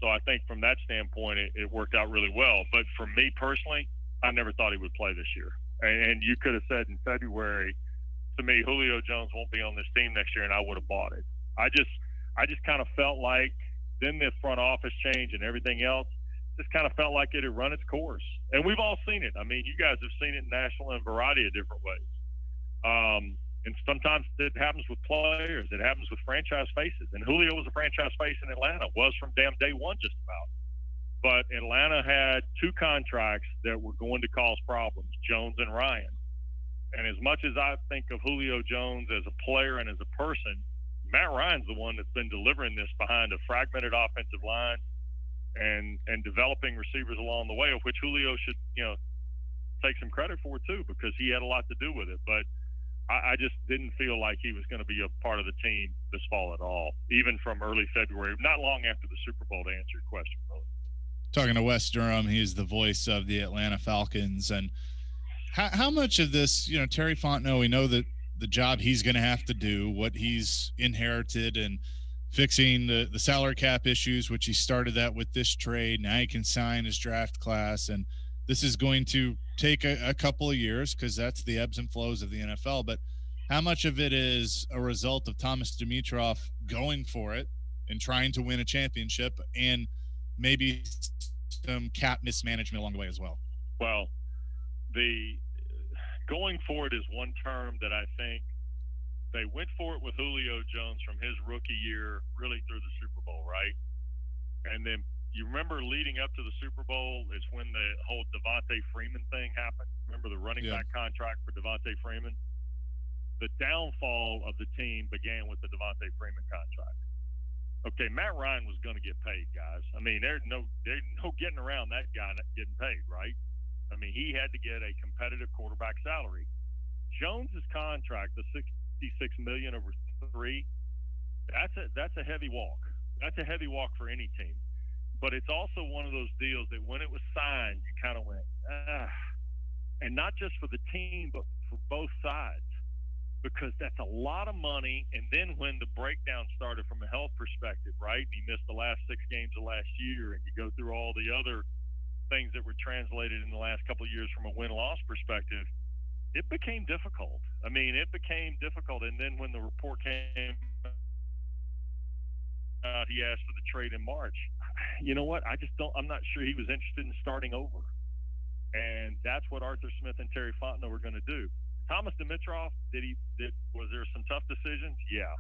So I think from that standpoint, it worked out really well. But for me personally, I never thought he would play this year. And you could have said in February to me, Julio Jones won't be on this team next year, and I would have bought it. I just kind of felt like then the front office change and everything else just kind of felt like it had run its course. And we've all seen it. I mean, you guys have seen it nationally in a variety of different ways. And sometimes it happens with players. It happens with franchise faces. And Julio was a franchise face in Atlanta, was from damn day one just about. But Atlanta had 2 contracts that were going to cause problems, Jones and Ryan. And as much as I think of Julio Jones as a player and as a person, Matt Ryan's the one that's been delivering this behind a fragmented offensive line and developing receivers along the way, of which Julio should, take some credit for too, because he had a lot to do with it. But I just didn't feel like he was going to be a part of the team this fall at all, even from early February, not long after the Super Bowl, to answer your question, brother. Talking to Wes Durham, he's the voice of the Atlanta Falcons. And how much of this, Terry Fontenot, we know that the job he's going to have to do, what he's inherited, and fixing the salary cap issues, which he started that with this trade. Now he can sign his draft class, and this is going to take a couple of years because that's the ebbs and flows of the NFL. But how much of it is a result of Thomas Dimitroff going for it and trying to win a championship, and maybe some cap mismanagement along the way as well? Well, the going for it is one term that I think they went for it with Julio Jones from his rookie year really through the Super Bowl, right? And then you remember leading up to the Super Bowl is when the whole Devontae Freeman thing happened. Remember the running back contract for Devontae Freeman? The downfall of the team began with the Devontae Freeman contract. Okay, Matt Ryan was going to get paid, guys. I mean, there's no getting around that guy not getting paid, right? I mean, he had to get a competitive quarterback salary. Jones's contract, the million over 3. That's a heavy walk. That's a heavy walk for any team. But it's also one of those deals that when it was signed, you kind of went, and not just for the team, but for both sides, because that's a lot of money. And then when the breakdown started from a health perspective, right? He missed the last 6 games of last year, and you go through all the other things that were translated in the last couple of years from a win-loss perspective, it became difficult. I mean, it became difficult. And then when the report came out, he asked for the trade in March. You know what? I'm not sure he was interested in starting over. And that's what Arthur Smith and Terry Fontenot were going to do. Thomas Dimitrov, was there some tough decisions? Yeah.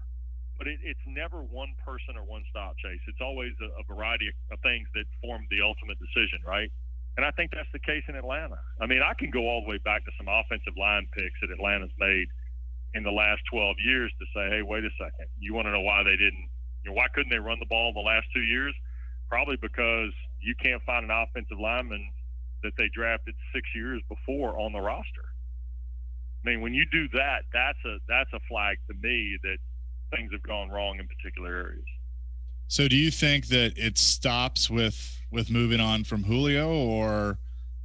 But it's never one person or one stop, Chase. It's always a variety of things that form the ultimate decision, right? And I think that's the case in Atlanta. I mean, I can go all the way back to some offensive line picks that Atlanta's made in the last 12 years to say, hey, wait a second. You want to know why they didn't? Why couldn't they run the ball the last 2 years? Probably because you can't find an offensive lineman that they drafted 6 years before on the roster. I mean, when you do that, that's a flag to me that things have gone wrong in particular areas. So do you think that it stops with moving on from Julio, or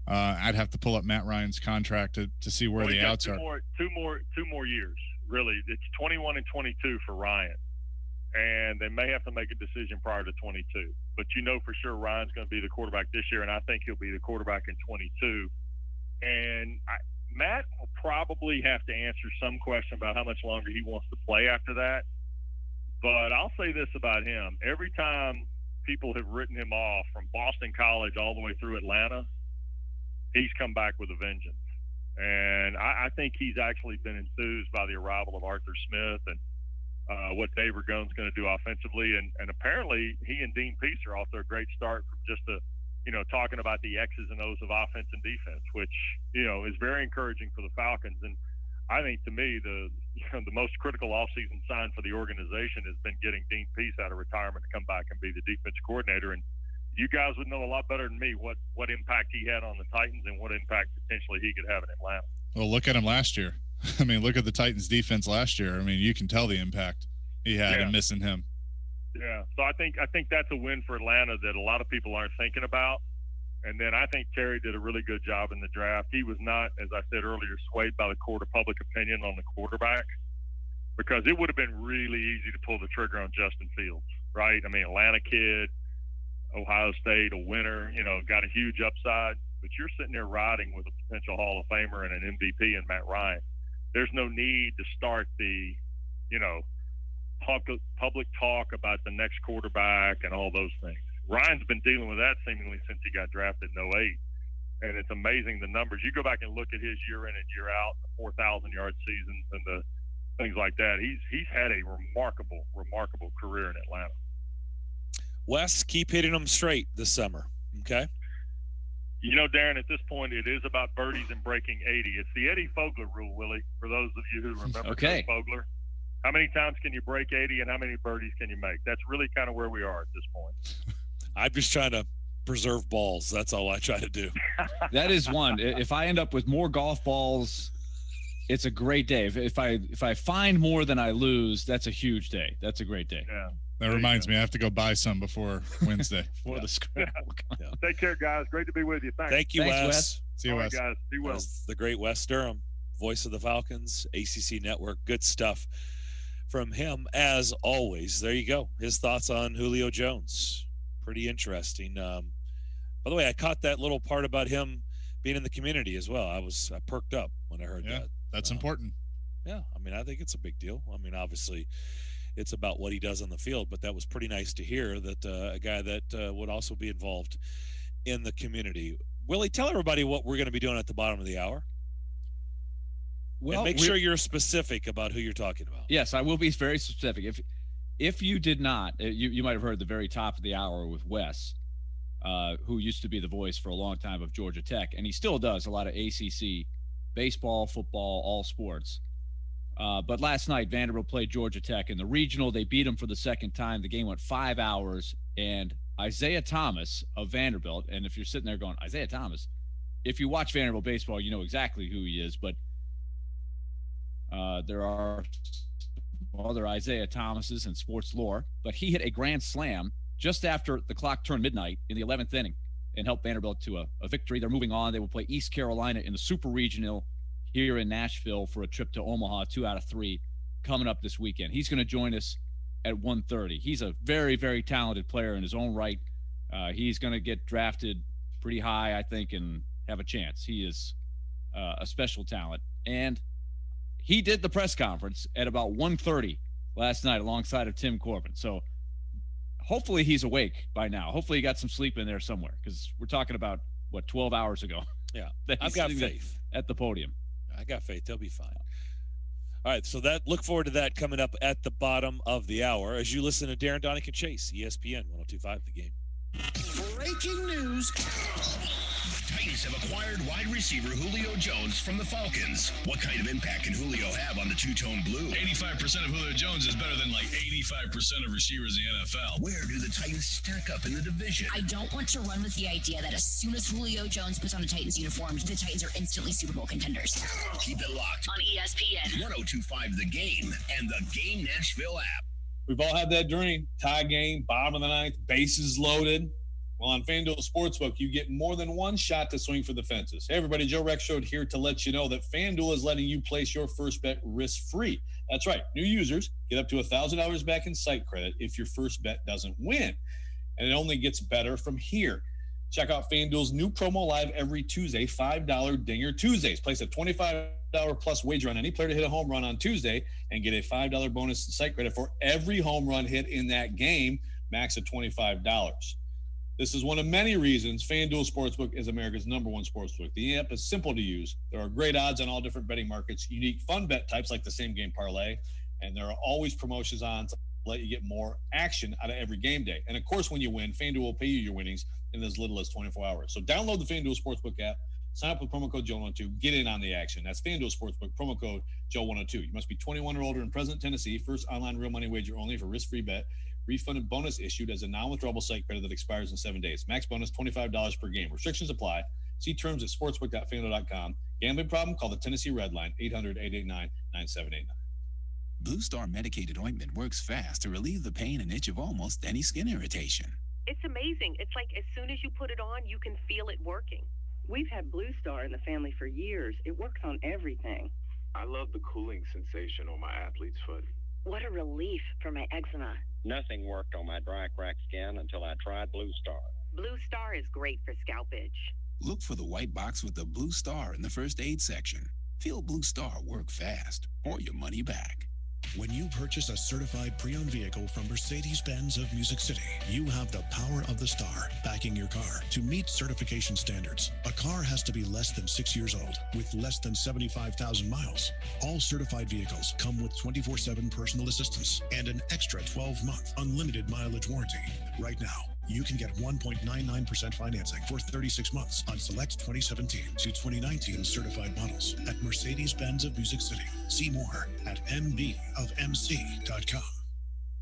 I'd have to pull up Matt Ryan's contract to see where the outs are? Two more years, really. It's 21 and 22 for Ryan. And they may have to make a decision prior to 22. But you know for sure Ryan's going to be the quarterback this year, and I think he'll be the quarterback in 22. And Matt will probably have to answer some question about how much longer he wants to play after that. But I'll say this about him. Every time people have written him off from Boston College all the way through Atlanta, he's come back with a vengeance. And I think he's actually been enthused by the arrival of Arthur Smith and what Dave Ragone's going to do offensively. And apparently he and Dean Pease are off to a great start from just talking about the X's and O's of offense and defense, which, is very encouraging for the Falcons. And I think to me, the most critical offseason sign for the organization has been getting Dean Pease out of retirement to come back and be the defense coordinator. And you guys would know a lot better than me what impact he had on the Titans and what impact potentially he could have in Atlanta. Well, look at him last year. I mean, look at the Titans defense last year. I mean, you can tell the impact he had in missing him. Yeah. So I think that's a win for Atlanta that a lot of people aren't thinking about. And then I think Terry did a really good job in the draft. He was not, as I said earlier, swayed by the court of public opinion on the quarterback, because it would have been really easy to pull the trigger on Justin Fields, right? I mean, Atlanta kid, Ohio State, a winner, got a huge upside, but you're sitting there riding with a potential Hall of Famer and an MVP in Matt Ryan. There's no need to start the, public talk about the next quarterback and all those things. Ryan's been dealing with that seemingly since he got drafted in 2008. And it's amazing the numbers. You go back and look at his year in and year out, the 4,000-yard seasons and the things like that. He's had a remarkable career in Atlanta. Wes, keep hitting them straight this summer, okay? Darren, at this point, it is about birdies and breaking 80. It's the Eddie Fogler rule, Willie, for those of you who remember Eddie Fogler. How many times can you break 80 and how many birdies can you make? That's really kind of where we are at this point. I'm just trying to preserve balls. That's all I try to do. That is one. If I end up with more golf balls, it's a great day. If I find more than I lose, that's a huge day. That's a great day. Yeah. That reminds me, I have to go buy some before Wednesday. Before the scramble. Yeah. Take care, guys. Great to be with you. Thanks. Thank you, Wes. See you, Wes. Right, guys. Be well. The great Wes Durham, voice of the Falcons, ACC Network. Good stuff from him, as always. There you go. His thoughts on Julio Jones. Pretty interesting. By the way, I caught that little part about him being in the community as well. I perked up when I heard that. That's important. Yeah, I mean, I think it's a big deal. I mean, obviously, it's about what he does on the field, but that was pretty nice to hear that a guy that would also be involved in the community. Willie, tell everybody what we're going to be doing at the bottom of the hour. Well, and make sure you're specific about who you're talking about. Yes, I will be very specific. If you did not, you might have heard the very top of the hour with Wes, who used to be the voice for a long time of Georgia Tech, and he still does a lot of ACC baseball, football, all sports. But last night, Vanderbilt played Georgia Tech in the regional. They beat them for the second time. The game went 5 hours, and Isaiah Thomas of Vanderbilt, and if you're sitting there going, Isaiah Thomas, if you watch Vanderbilt baseball, you know exactly who he is, but there are other Isaiah Thomases in sports lore, but he hit a grand slam just after the clock turned midnight in the 11th inning and helped Vanderbilt to a victory. They're moving on. They will play East Carolina in the Super Regional here in Nashville for a trip to Omaha, 2 out of 3 coming up this weekend. He's going to join us at 1:30. He's a very, very talented player in his own right. He's going to get drafted pretty high, I think, and have a chance. He is a special talent. And he did the press conference at about 1:30 last night alongside of Tim Corbin. So hopefully he's awake by now. Hopefully he got some sleep in there somewhere, because we're talking about, 12 hours ago. Yeah, I've got faith at the podium. I got faith. They'll be fine. All right, so look forward to that coming up at the bottom of the hour as you listen to Darren, Daunic, and Chase, ESPN 102.5 The Game. Breaking news. Titans have acquired wide receiver Julio Jones from the Falcons. What kind of impact can Julio have on the two-tone blue? 85% of Julio Jones is better than 85% of receivers in the NFL. Where do the Titans stack up in the division? I don't want to run with the idea that as soon as Julio Jones puts on a Titans uniform, the Titans are instantly Super Bowl contenders. Keep it locked on ESPN 102.5 The Game and the Game Nashville app. We've all had that dream. Tie game, bottom of the ninth, bases loaded. Well, on FanDuel Sportsbook, you get more than one shot to swing for the fences. Hey, everybody, Joe Rexrode here to let you know that FanDuel is letting you place your first bet risk-free. That's right. New users get up to $1,000 back in site credit if your first bet doesn't win. And it only gets better from here. Check out FanDuel's new promo live every Tuesday, $5 Dinger Tuesdays. Place a $25 plus wager on any player to hit a home run on Tuesday and get a $5 bonus in site credit for every home run hit in that game, max of $25. This is one of many reasons FanDuel Sportsbook is America's #1 sportsbook. The app is simple to use. There are great odds on all different betting markets, unique fun bet types like the same game parlay, and there are always promotions on to let you get more action out of every game day. And of course, when you win, FanDuel will pay you your winnings in as little as 24 hours. So download the FanDuel Sportsbook app, sign up with promo code Joe102, get in on the action. That's FanDuel Sportsbook, promo code Joe102. You must be 21 or older and present in Tennessee. First online real money wager only for risk-free bet. Refunded bonus issued as a non-withdrawable site credit that expires in 7 days. Max bonus $25 per game. Restrictions apply. See terms at sportsbook.fanduel.com. Gambling problem? Call the Tennessee Red Line, 800-889-9789. Blue Star medicated ointment works fast to relieve the pain and itch of almost any skin irritation. It's amazing. It's like as soon as you put it on, you can feel it working. We've had Blue Star in the family for years. It works on everything. I love the cooling sensation on my athlete's foot. What a relief for my eczema. Nothing worked on my dry, cracked skin until I tried Blue Star. Blue Star is great for scalp itch. Look for the white box with the Blue Star in the first aid section. Feel Blue Star work fast or your money back. When you purchase a certified pre-owned vehicle from Mercedes-Benz of Music City, you have the power of the star backing your car. To meet certification standards, a car has to be less than 6 years old with less than 75,000 miles. All certified vehicles come with 24/7 personal assistance and an extra 12-month unlimited mileage warranty. Right now, you can get 1.99% financing for 36 months on select 2017 to 2019 certified models at Mercedes-Benz of Music City. See more at mbofmc.com.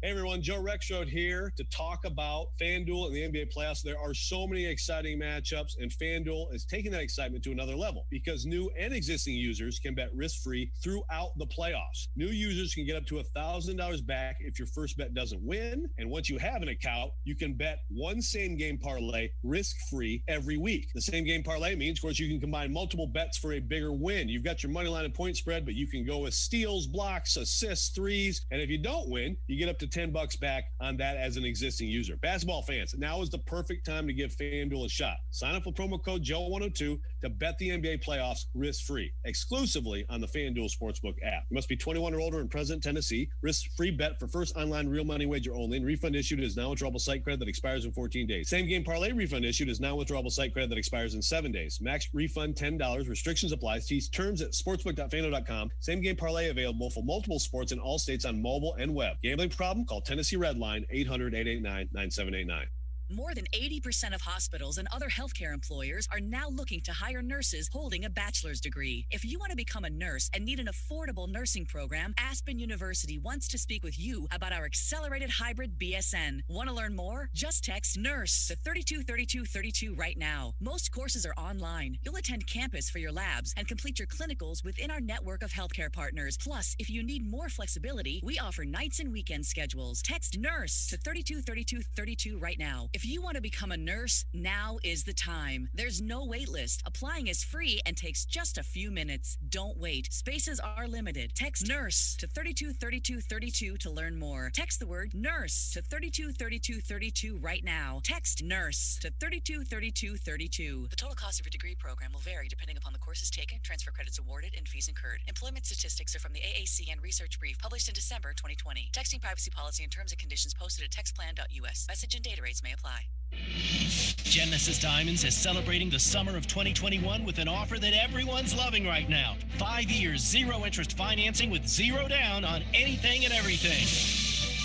Hey everyone, Joe Rexrode here to talk about FanDuel and the NBA playoffs. There are so many exciting matchups, and FanDuel is taking that excitement to another level because new and existing users can bet risk-free throughout the playoffs. New users can get up to $1,000 back if your first bet doesn't win, and once you have an account, you can bet one same-game parlay risk-free every week. The same-game parlay means, of course, you can combine multiple bets for a bigger win. You've got your money line and point spread, but you can go with steals, blocks, assists, threes, and if you don't win, you get up to $10 back on that as an existing user. Basketball fans, now is the perfect time to give FanDuel a shot. Sign up with promo code Joe102 to bet the NBA playoffs risk-free, exclusively on the FanDuel Sportsbook app. You must be 21 or older and present in Tennessee. Risk-free bet for first online real money wager only, and refund issued is non-withdrawable site credit that expires in 14 days. Same game parlay refund issued is non-withdrawable site credit that expires in 7 days. Max refund $10. Restrictions apply. See terms at sportsbook.fanduel.com. Same game parlay available for multiple sports in all states on mobile and web. Gambling problem? Call Tennessee Red Line, 800-889-9789. More than 80% of hospitals and other healthcare employers are now looking to hire nurses holding a bachelor's degree. If you want to become a nurse and need an affordable nursing program, Aspen University wants to speak with you about our accelerated hybrid BSN. Want to learn more? Just text NURSE to 323232 right now. Most courses are online. You'll attend campus for your labs and complete your clinicals within our network of healthcare partners. Plus, if you need more flexibility, we offer nights and weekend schedules. Text NURSE to 323232 right now. If you want to become a nurse, now is the time. There's no wait list. Applying is free and takes just a few minutes. Don't wait. Spaces are limited. Text NURSE to 323232 to learn more. Text the word NURSE to 323232 right now. Text NURSE to 323232. The total cost of your degree program will vary depending upon the courses taken, transfer credits awarded, and fees incurred. Employment statistics are from the AACN Research Brief published in December 2020. Texting privacy policy and terms and conditions posted at textplan.us. Message and data rates may apply. Genesis Diamonds is celebrating the summer of 2021 with an offer that everyone's loving right now. 5 years, zero interest financing with zero down on anything and everything.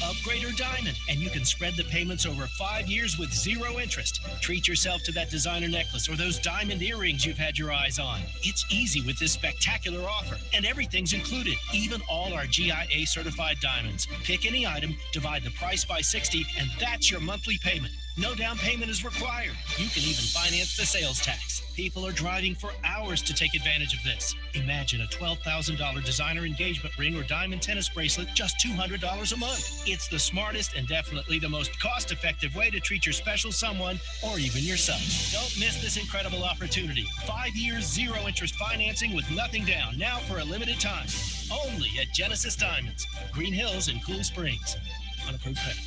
Upgrade or diamond, and you can spread the payments over 5 years with zero interest. Treat yourself to that designer necklace or those diamond earrings you've had your eyes on. It's easy with this spectacular offer, and everything's included, even all our GIA certified diamonds. Pick any item, divide the price by 60, and that's your monthly payment. No down payment is required. You can even finance the sales tax. People are driving for hours to take advantage of this. Imagine a $12,000 designer engagement ring or diamond tennis bracelet, just $200 a month. It's the smartest and definitely the most cost-effective way to treat your special someone or even yourself. Don't miss this incredible opportunity. 5 years, zero interest financing with nothing down, now for a limited time. Only at Genesis Diamonds, Green Hills and Cool Springs. Unapproved credit.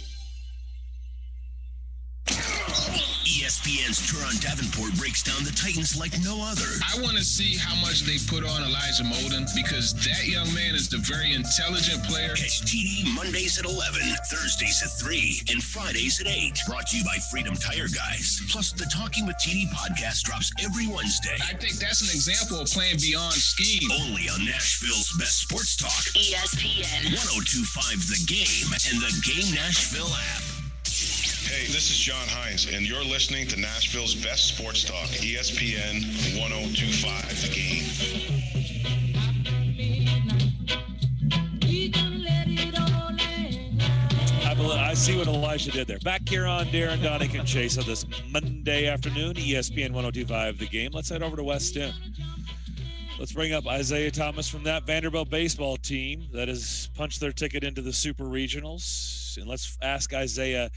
ESPN's Turron Davenport breaks down the Titans like no other. I want to see how much they put on Elijah Molden because that young man is a very intelligent player. Catch TD Mondays at 11, Thursdays at 3, and Fridays at 8. Brought to you by Freedom Tire Guys. Plus, the Talking with TD podcast drops every Wednesday. I think that's an example of playing beyond scheme. Only on Nashville's best sports talk. ESPN 102.5 The Game and the Game Nashville app. Hey, this is John Hines, and you're listening to Nashville's best sports talk, ESPN 102.5 The Game. I see what Elijah did there. Back here on Darren, Daunic, and Chase on this Monday afternoon, ESPN 102.5 The Game. Let's head over to West End. Let's bring up Isaiah Thomas from that Vanderbilt baseball team that has punched their ticket into the Super Regionals. And let's ask Isaiah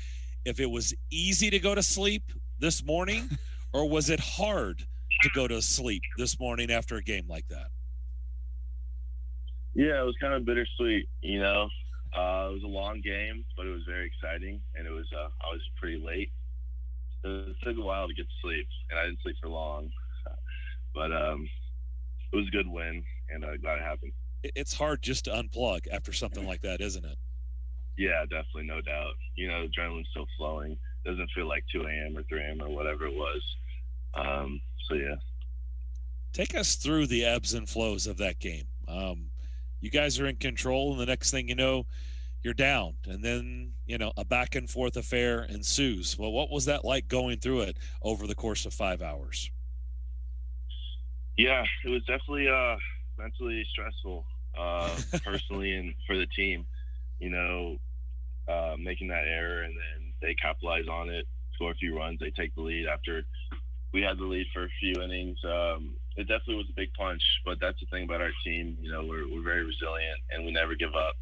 if it was easy to go to sleep this morning or was it hard to go to sleep this morning after a game like that? Yeah, it was kind of bittersweet, you know. It was a long game, but it was very exciting, and it was I was pretty late. It took a while to get to sleep, and I didn't sleep for long. But it was a good win, and glad it happened. It's hard just to unplug after something like that, isn't it? Yeah, definitely, no doubt. You know, the adrenaline's still flowing. It doesn't feel like 2 a.m. or 3 a.m. or whatever it was. So, yeah. Take us through the ebbs and flows of that game. You guys are in control, and the next thing you know, you're down. And then, you know, a back-and-forth affair ensues. Well, what was that like going through it over the course of 5 hours? Yeah, it was definitely mentally stressful, personally and for the team. You know, making that error, and then they capitalize on it, score a few runs, they take the lead after we had the lead for a few innings. It definitely was a big punch, but that's the thing about our team. You know, we're very resilient, and we never give up.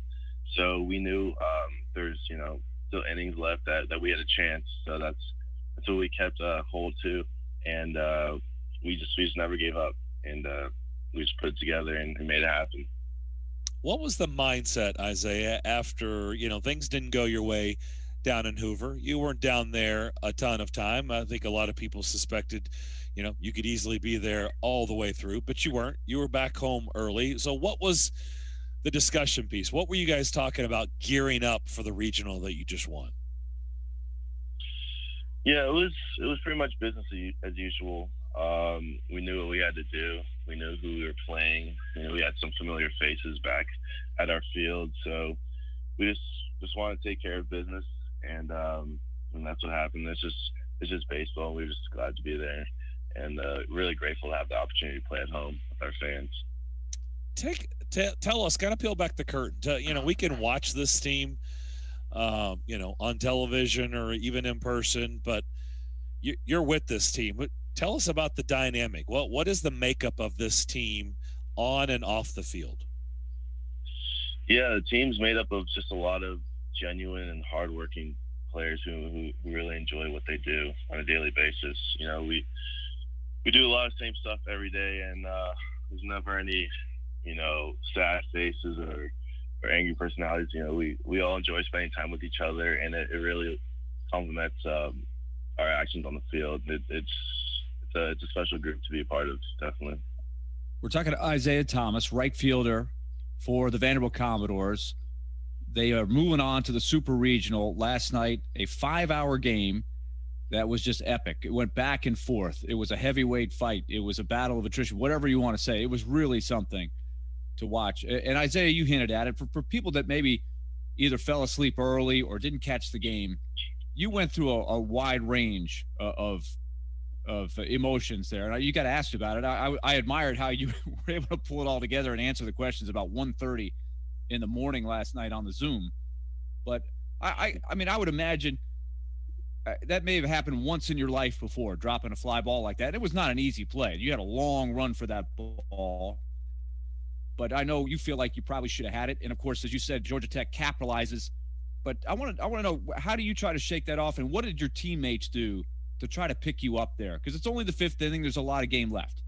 So we knew there's, you know, still innings left that we had a chance. So that's what we kept hold to, and we just never gave up, and we just put it together and made it happen. What was the mindset, Isaiah, after, you know, things didn't go your way down in Hoover? You weren't down there a ton of time. I think a lot of people suspected, you know, you could easily be there all the way through, but you weren't. You were back home early. So what was the discussion piece? What were you guys talking about gearing up for the regional that you just won? Yeah, it was pretty much business as usual. We knew what we had to do. We knew who we were playing. You know, we had some familiar faces back at our field, so we just wanted to take care of business and and that's what happened. It's just baseball. We're just glad to be there, and really grateful to have the opportunity to play at home with our fans. Tell us, kind of peel back the curtain. We can watch this team, on television or even in person, but you're with this team. Tell us about the dynamic. What is the makeup of this team on and off the field? Yeah, the team's made up of just a lot of genuine and hardworking players who really enjoy what they do on a daily basis. We do a lot of the same stuff every day, and there's never any, sad faces or angry personalities. We all enjoy spending time with each other, and it really complements our actions on the field. It's a special group to be a part of, definitely. We're talking to Isaiah Thomas, right fielder for the Vanderbilt Commodores. They are moving on to the Super Regional last night, a 5-hour game that was just epic. It went back and forth. It was a heavyweight fight. It was a battle of attrition, whatever you want to say. It was really something to watch. And Isaiah, you hinted at it. For people that maybe either fell asleep early or didn't catch the game, you went through a wide range of emotions there. And you got asked about it. I admired how you were able to pull it all together and answer the questions about 1:30 in the morning last night on the Zoom. But I mean, I would imagine that may have happened once in your life before, dropping a fly ball like that. It was not an easy play. You had a long run for that ball. But I know you feel like you probably should have had it. And, of course, as you said, Georgia Tech capitalizes. But I want to know, how do you try to shake that off, and what did your teammates do to try to pick you up there? Because it's only the 5th inning. There's a lot of game left.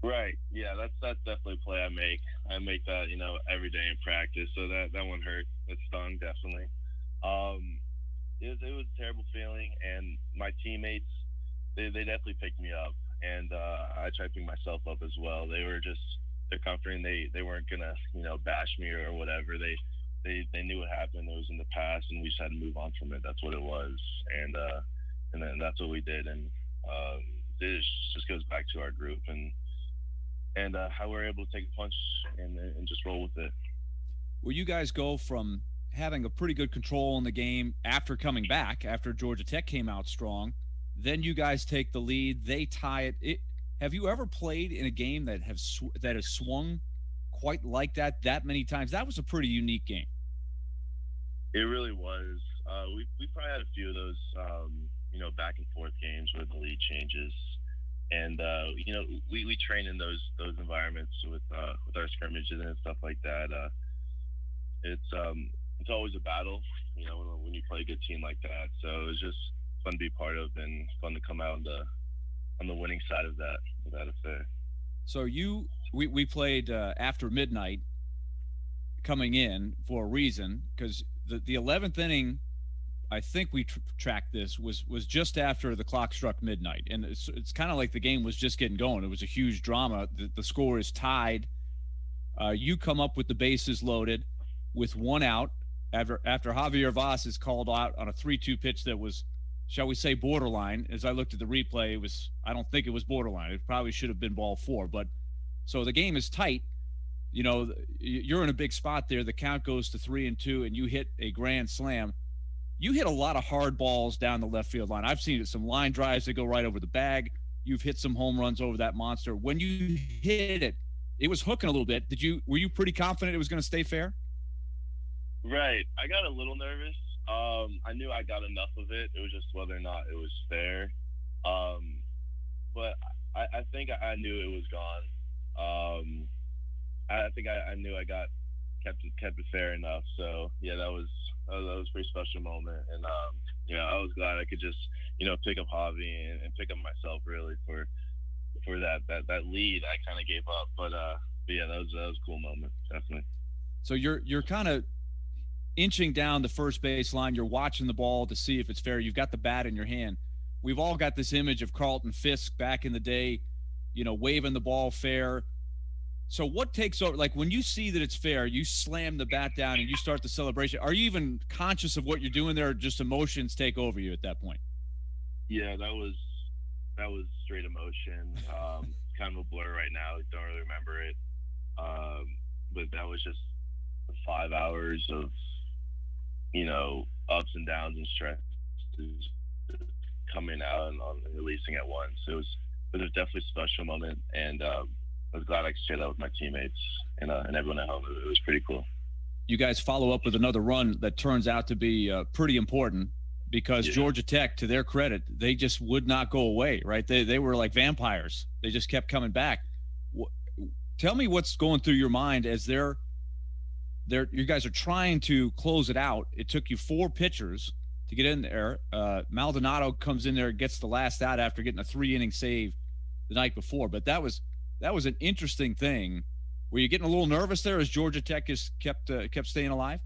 Right. Yeah, that's definitely a play I make. I make that, every day in practice. So that one hurt. It stung, definitely. It was a terrible feeling, and my teammates, they definitely picked me up, and I tried to pick myself up as well. They're comforting. They weren't gonna, bash me or whatever. They knew what happened. It was in the past, and we just had to move on from it. That's what it was, and then that's what we did. And it just goes back to our group and how we're able to take a punch and just roll with it. Well, you guys go from having a pretty good control in the game after coming back, after Georgia Tech came out strong. Then you guys take the lead. They tie it. Have you ever played in a game that has swung quite like that many times? That was a pretty unique game. It really was. We probably had a few of those, back and forth games where the lead changes, and we train in those environments with our scrimmages and stuff like that. It's always a battle, when you play a good team like that. So it was just fun to be part of and fun to come out on the winning side of that affair. So we played after midnight coming in for a reason, because the 11th inning, I think we tracked this, was just after the clock struck midnight. And it's kind of like the game was just getting going. It was a huge drama. The score is tied. You come up with the bases loaded with one out after Javier Vaz is called out on a 3-2 pitch that was, shall we say, borderline. As I looked at the replay, I don't think it was borderline. It probably should have been ball 4. But so the game is tight. You're in a big spot there. The count goes to 3-2, and you hit a grand slam. You hit a lot of hard balls down the left field line. I've seen it, some line drives that go right over the bag. You've hit some home runs over that monster. When you hit it, it was hooking a little bit. Were you pretty confident it was going to stay fair? Right. I got a little nervous. I knew I got enough of it. It was just whether or not it was fair. But I think I knew it was gone. I think I knew I kept it fair enough. So yeah, that was a pretty special moment. And I was glad I could just pick up Javi and pick up myself really for that lead I kind of gave up. But yeah, that was a cool moment, definitely. So you're kind of inching down the first base line. You're watching the ball to see if it's fair. You've got the bat in your hand. We've all got this image of Carlton Fisk back in the day, waving the ball fair. So what takes over? Like when you see that it's fair, you slam the bat down and you start the celebration. Are you even conscious of what you're doing there, or just emotions take over you at that point? Yeah, that was straight emotion. Kind of a blur right now. Don't really remember it. But that was just 5 hours of, ups and downs and stress coming out and releasing at once. It was definitely a special moment, and I was glad I could share that with my teammates and everyone at home. It was pretty cool. You guys follow up with another run that turns out to be pretty important because Georgia Tech, to their credit, they just would not go away, right? They were like vampires. They just kept coming back. Tell me what's going through your mind as you guys are trying to close it out. It took you 4 pitchers to get in there. Maldonado comes in there and gets the last out after getting a 3-inning save the night before. But that was an interesting thing. Were you getting a little nervous there as Georgia Tech has kept staying alive?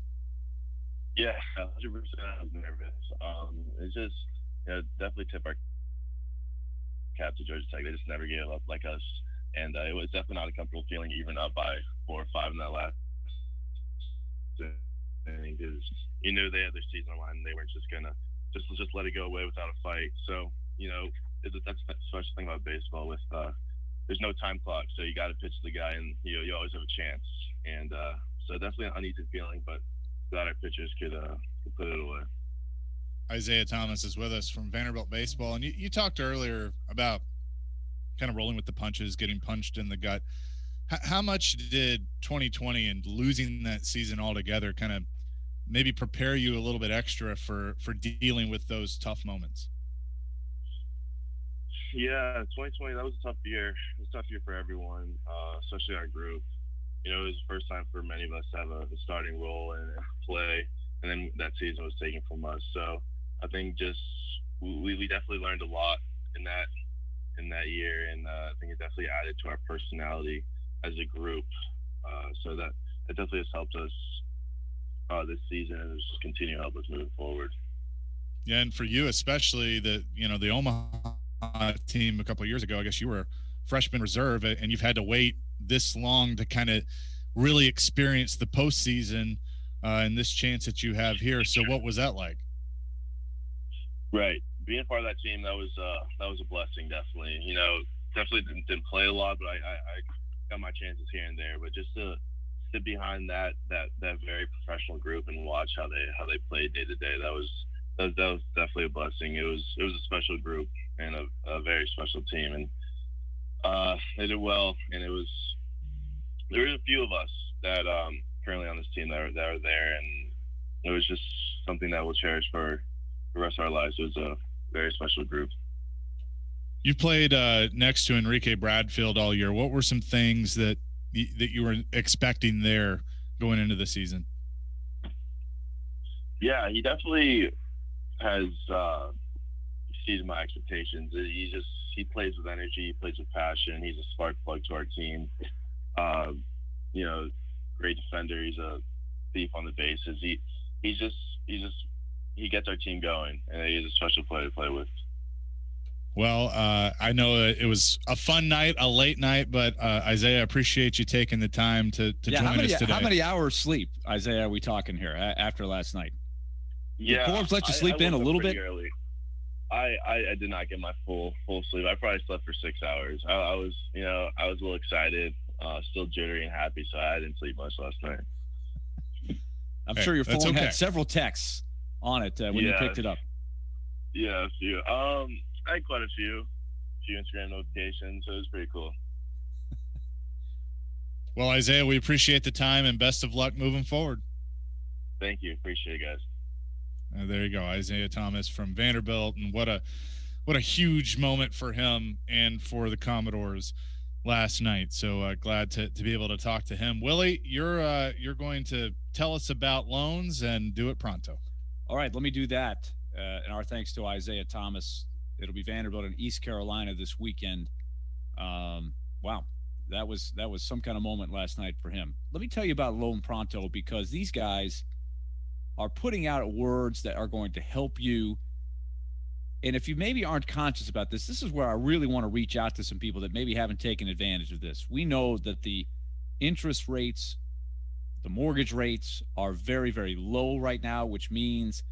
Yeah, 100%. I was nervous. It's just definitely tip our cap to Georgia Tech. They just never gave up like us, and it was definitely not a comfortable feeling, even up by 4 or 5 in that last inning, because you knew they had their season on line and they weren't just gonna just let it go away without a fight. So that's the special thing about baseball with there's no time clock, so you got to pitch the guy, and you always have a chance. And so definitely an uneasy feeling, but glad our pitchers could put it away. Isaiah Thomas is with us from Vanderbilt Baseball, and you talked earlier about kind of rolling with the punches, getting punched in the gut. How much did 2020 and losing that season altogether kind of maybe prepare you a little bit extra for dealing with those tough moments? Yeah, 2020, that was a tough year. It was a tough year for everyone, especially our group. It was the first time for many of us to have a starting role and play, and then that season was taken from us. So I think we definitely learned a lot in that year, and I think it definitely added to our personality as a group. So that definitely has helped us this season, and just continue to help us moving forward. Yeah, and for you especially, the Omaha team a couple of years ago, I guess you were freshman reserve, and you've had to wait this long to kind of really experience the postseason and this chance that you have here. So what was that like? Right, being part of that team, that was a blessing. Definitely, definitely didn't play a lot, but I got my chances here and there. But just to sit behind that very professional group and watch how they played day to day, that was definitely a blessing. It was a special group and a very special team, and they did well. And there were a few of us that currently on this team that are there, and it was just something that we'll cherish for the rest of our lives. It was a very special group. You played next to Enrique Bradfield all year. What were some things that you were expecting there going into the season? Yeah, he definitely has exceeded my expectations. He plays with energy, he plays with passion. He's a spark plug to our team. Great defender. He's a thief on the bases. He gets our team going, and he's a special player to play with. Well, I know it was a fun night, a late night, but Isaiah, I appreciate you taking the time to join us today. How many hours sleep, Isaiah, are we talking here after last night? Yeah, Did Forbes let you sleep in a little bit? Early. I did not get my full sleep. I probably slept for 6 hours. I was a little excited, still jittery and happy, so I didn't sleep much last night. I'm sure your phone had several texts on it when you picked it up. Yeah, a few. I had quite a few Instagram notifications, so it was pretty cool. Well, Isaiah, we appreciate the time and best of luck moving forward. Thank you. Appreciate it, guys. There you go, Isaiah Thomas from Vanderbilt, and what a huge moment for him and for the Commodores last night. So glad to be able to talk to him. Willie, you're going to tell us about loans and do it pronto. All right, let me do that. And our thanks to Isaiah Thomas. It'll be Vanderbilt in East Carolina this weekend. Wow, that was some kind of moment last night for him. Let me tell you about Loan Pronto, because these guys are putting out words that are going to help you. And if you maybe aren't conscious about this, this is where I really want to reach out to some people that maybe haven't taken advantage of this. We know that the interest rates, the mortgage rates are very, very low right now, which means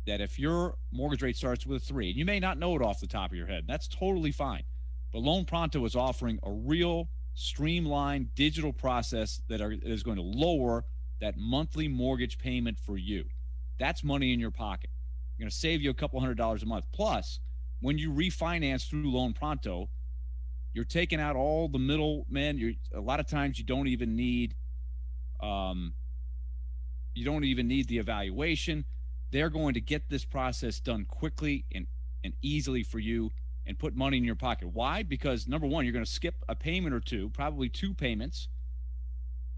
that if your mortgage rate starts with a 3, and you may not know it off the top of your head, that's totally fine. But Loan Pronto is offering a real streamlined digital process that is going to lower that monthly mortgage payment for you. That's money in your pocket. You're going to save you a couple $100 a month. Plus, when you refinance through Loan Pronto, you're taking out all the middlemen. A lot of times you don't even need the evaluation. They're going to get this process done quickly and easily for you and put money in your pocket. Why? Because number one, you're going to skip a payment or two, probably 2 payments,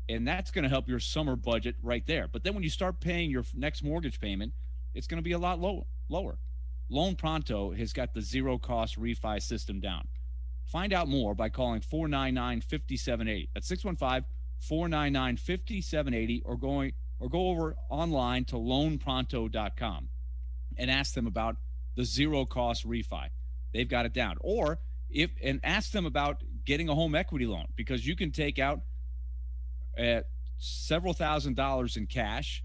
and that's going to help your summer budget right there. But then when you start paying your next mortgage payment, it's going to be a lot lower. Loan Pronto has got the zero-cost refi system down. Find out more by calling 499-5780. That's 615-499-5780, or go over online to loanpronto.com and ask them about the zero-cost refi. They've got it down. And ask them about getting a home equity loan, because you can take out several $1,000s in cash,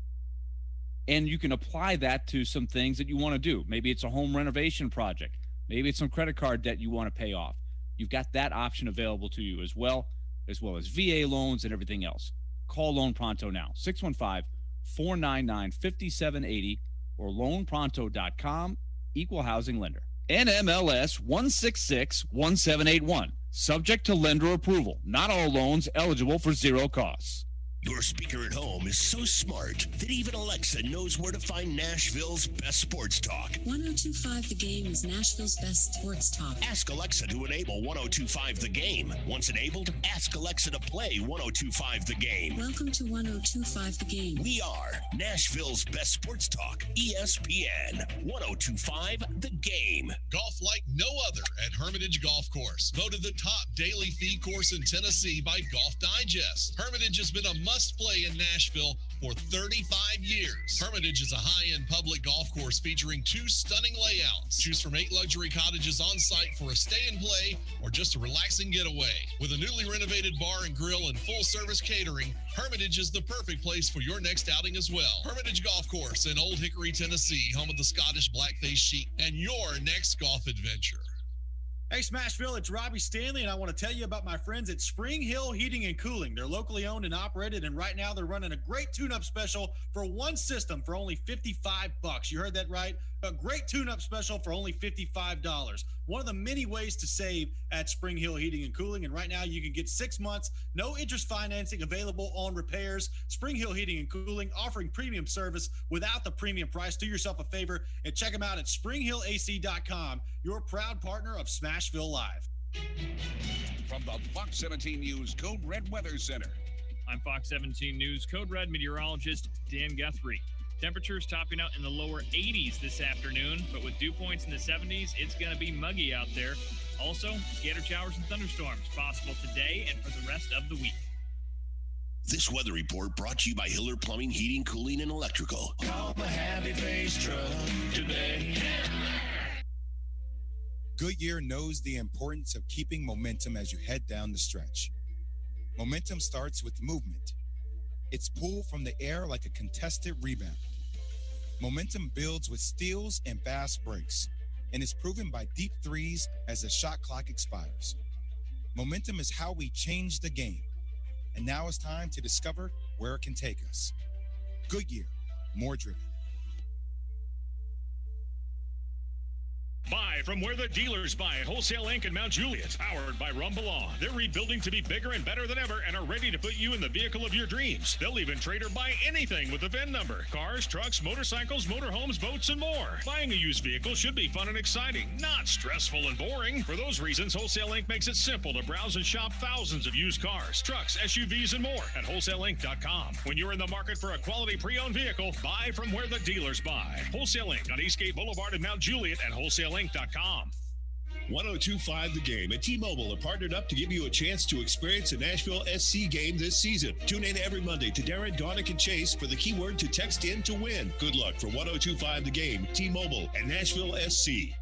and you can apply that to some things that you want to do. Maybe it's a home renovation project. Maybe it's some credit card debt you want to pay off. You've got that option available to you as well as VA loans and everything else. Call Loan Pronto now, 615-499-5780 or loanpronto.com, equal housing lender. NMLS 1661781. Subject to lender approval. Not all loans eligible for zero costs. Your speaker at home is so smart that even Alexa knows where to find Nashville's best sports talk. 102.5 The Game is Nashville's best sports talk. Ask Alexa to enable 102.5 The Game. Once enabled, ask Alexa to play 102.5 The Game. Welcome to 102.5 The Game. We are Nashville's best sports talk, ESPN 102.5 The Game. Golf like no other at Hermitage Golf Course. Voted the top daily fee course in Tennessee by Golf Digest. Hermitage has been a must-play in Nashville for 35 years. Hermitage is a high-end public golf course featuring 2 stunning layouts. Choose from 8 luxury cottages on site for a stay and play or just a relaxing getaway. With a newly renovated bar and grill and full-service catering, Hermitage is the perfect place for your next outing as well. Hermitage Golf Course in Old Hickory, Tennessee, home of the Scottish Blackface Sheep, and your next golf adventure. Hey, Smashville, it's Robbie Stanley, and I want to tell you about my friends at Spring Hill Heating and Cooling. They're locally owned and operated, and right now they're running a great tune-up special for one system for only $55. You heard that right? A great tune-up special for only $55. One of the many ways to save at Spring Hill Heating and Cooling, and right now you can get 6 months, no interest financing available on repairs. Spring Hill Heating and Cooling, offering premium service without the premium price. Do yourself a favor and check them out at springhillac.com, your proud partner of Smashville Live. From the Fox 17 News Code Red Weather Center, I'm Fox 17 News Code Red meteorologist Dan Guthrie. Temperatures topping out in the lower 80s this afternoon, but with dew points in the 70s, it's going to be muggy out there. Also, scattered showers and thunderstorms possible today and for the rest of the week. This weather report brought to you by Hiller Plumbing, Heating, Cooling, and Electrical. Call the Happy Face Truck today. Goodyear knows the importance of keeping momentum as you head down the stretch. Momentum starts with movement. It's pulled from the air like a contested rebound. Momentum builds with steals and fast breaks, and is proven by deep threes as the shot clock expires. Momentum is how we change the game, and now it's time to discover where it can take us. Goodyear, more driven. Buy from where the dealers buy at Wholesale Inc. in Mount Juliet, powered by Rumble On. They're rebuilding to be bigger and better than ever and are ready to put you in the vehicle of your dreams. They'll even trade or buy anything with a VIN number. Cars, trucks, motorcycles, motorhomes, boats, and more. Buying a used vehicle should be fun and exciting, not stressful and boring. For those reasons, Wholesale Inc. makes it simple to browse and shop thousands of used cars, trucks, SUVs, and more at wholesaleinc.com. When you're in the market for a quality pre-owned vehicle, buy from where the dealers buy. Wholesale Inc. on Eastgate Boulevard in Mount Juliet at wholesaleinc.com. 102.5 The Game and T-Mobile are partnered up to give you a chance to experience a Nashville SC game this season. Tune in every Monday to Darren, Daunic, and Chase for the keyword to text in to win. Good luck from 102.5 The Game, T-Mobile, and Nashville SC.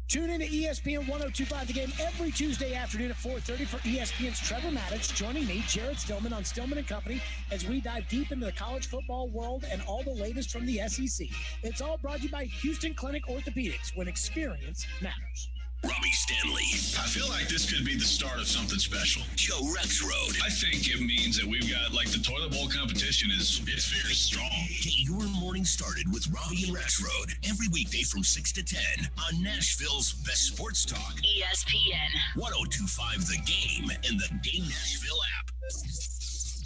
Tune in to ESPN 102.5 The Game every Tuesday afternoon at 4:30 for ESPN's Trevor Maddich joining me, Jared Stillman, on Stillman Company as we dive deep into the college football world and all the latest from the SEC. It's all brought to you by Houston Clinic Orthopedics, when experience matters. Robbie Stanley. I feel like this could be the start of something special. Joe Rexrode. I think it means that we've got, like, the toilet bowl competition it's very strong. Get your morning started with Robbie and Rexrode every weekday from 6 to 10 on Nashville's best sports talk. ESPN 1025 The Game and the Game Nashville app.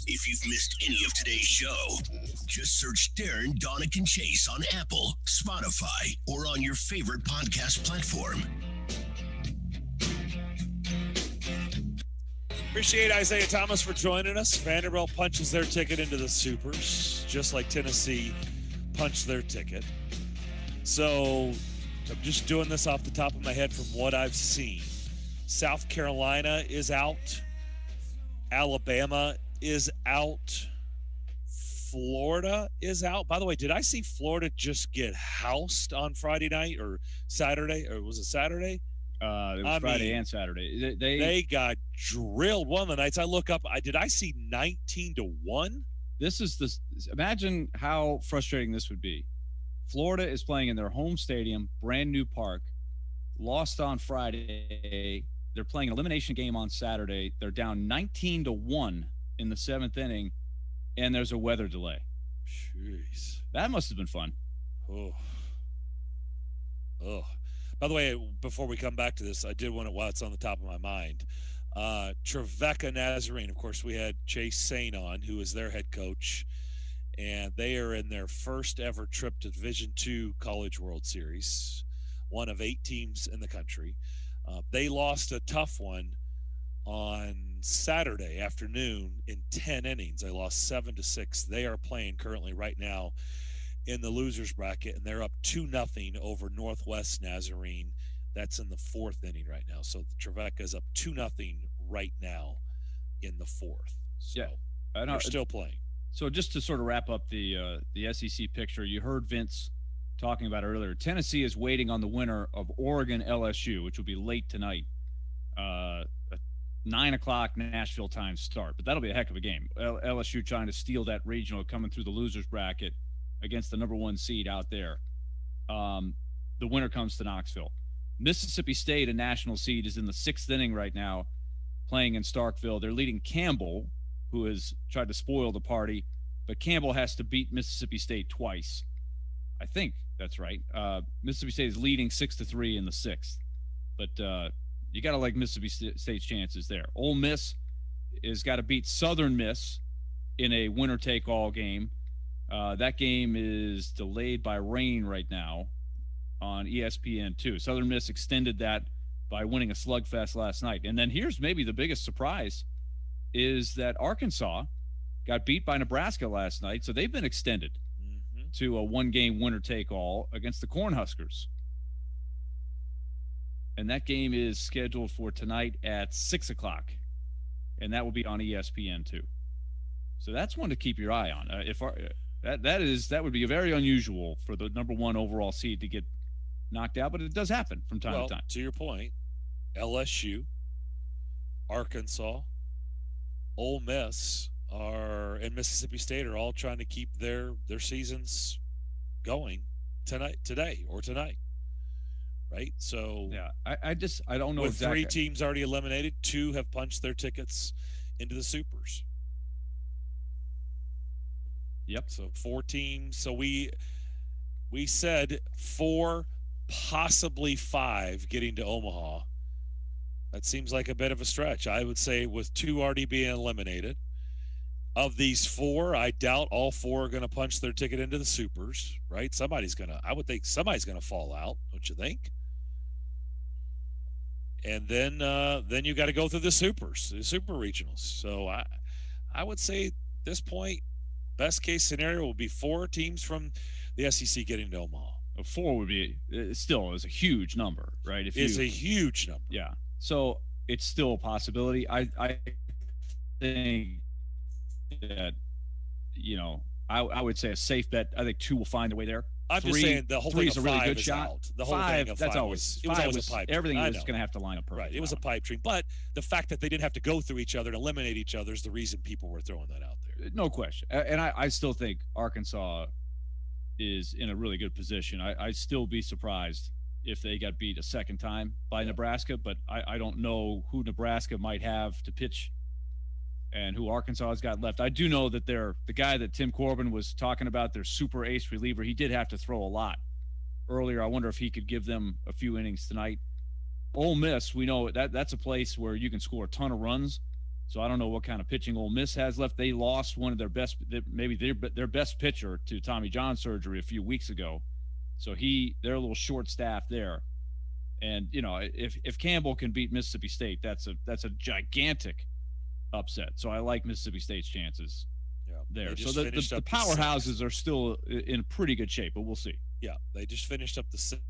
If you've missed any of today's show, just search Darren, Daunic, and Chase on Apple, Spotify, or on your favorite podcast platform. Appreciate Isaiah Thomas for joining us. Vanderbilt punches their ticket into the Supers, just like Tennessee punched their ticket. So I'm just doing this off the top of my head from what I've seen. South Carolina is out. Alabama is out. Florida is out. By the way, did I see Florida just get housed on Friday night or Saturday? Or was it Saturday? It was Friday and Saturday. They got drilled one of the nights. I look up. Did I see 19-1? Imagine how frustrating this would be. Florida is playing in their home stadium, brand new park. Lost on Friday. They're playing an elimination game on Saturday. They're down 19-1 in the 7th inning, and there's a weather delay. Jeez, that must have been fun. Oh. By the way, before we come back to this, I did want to, while it's on the top of my mind, Trevecca Nazarene. Of course, we had Chase Sain on, who is their head coach, and they are in their first ever trip to Division II College World Series, one of 8 teams in the country. They lost a tough one on Saturday afternoon in 10 innings. They lost 7-6. They are playing currently right now in the losers bracket, and they're up 2-0 over Northwest Nazarene. That's in the 4th inning right now. So the Trevecca is up 2-0 right now in the 4th. So yeah, they're still playing. So just to sort of wrap up the SEC picture, you heard Vince talking about earlier. Tennessee is waiting on the winner of Oregon LSU, which will be late tonight. A 9:00 Nashville time start, but that'll be a heck of a game. LSU trying to steal that regional, coming through the losers bracket against the number 1 seed out there. The winner comes to Knoxville. Mississippi State, a national seed, is in the 6th inning right now, playing in Starkville. They're leading Campbell, who has tried to spoil the party, but Campbell has to beat Mississippi State twice. I think that's right. Mississippi State is leading 6-3 in the 6th, but you got to like Mississippi State's chances there. Ole Miss has got to beat Southern Miss in a winner-take-all game. That game is delayed by rain right now on ESPN 2. Southern Miss extended that by winning a slugfest last night. And then here's maybe the biggest surprise is that Arkansas got beat by Nebraska last night, so they've been extended to a 1-game winner-take-all against the Cornhuskers. And that game is scheduled for tonight at 6:00, and that will be on ESPN 2. So that's one to keep your eye on. That would be very unusual for the number 1 overall seed to get knocked out, but it does happen from time to time. To your point, LSU, Arkansas, Ole Miss and Mississippi State are all trying to keep their seasons going today, right? So yeah, I don't know. With exactly. 3 teams already eliminated, 2 have punched their tickets into the Supers. Yep. So 4 teams. So we said 4, possibly 5 getting to Omaha. That seems like a bit of a stretch. I would say with 2 already being eliminated. Of these 4, I doubt all 4 are going to punch their ticket into the Supers, right? I would think somebody's going to fall out, don't you think? And then you got to go through the Supers, the Super Regionals. So I would say at this point, best case scenario will be 4 teams from the SEC getting to Omaha. 4 would be still is a huge number, right? It's a huge number. Yeah. So it's still a possibility. I think that, I would say a safe bet. I think 2 will find their way there. I'm just saying the whole 3 thing is a of really 5 good is shot. out. The whole 5, thing of that's 5 always it was always a pipe dream. Everything is going to have to line up perfectly. Right. It was a pipe dream. But the fact that they didn't have to go through each other and eliminate each other is the reason people were throwing that out there. No question. And I still think Arkansas is in a really good position. I'd still be surprised if they got beat a second time by Nebraska, but I don't know who Nebraska might have to pitch and who Arkansas has got left. I do know that the guy that Tim Corbin was talking about, their super ace reliever, he did have to throw a lot earlier. I wonder if he could give them a few innings tonight. Ole Miss, we know that's a place where you can score a ton of runs. So I don't know what kind of pitching Ole Miss has left. They lost one of their best, maybe their best pitcher to Tommy John surgery a few weeks ago. So they're a little short-staffed there. And, you know, if Campbell can beat Mississippi State, that's a gigantic upset. So I like Mississippi State's chances there. So the powerhouses are still in pretty good shape, but we'll see. Yeah, they just finished up the sixth.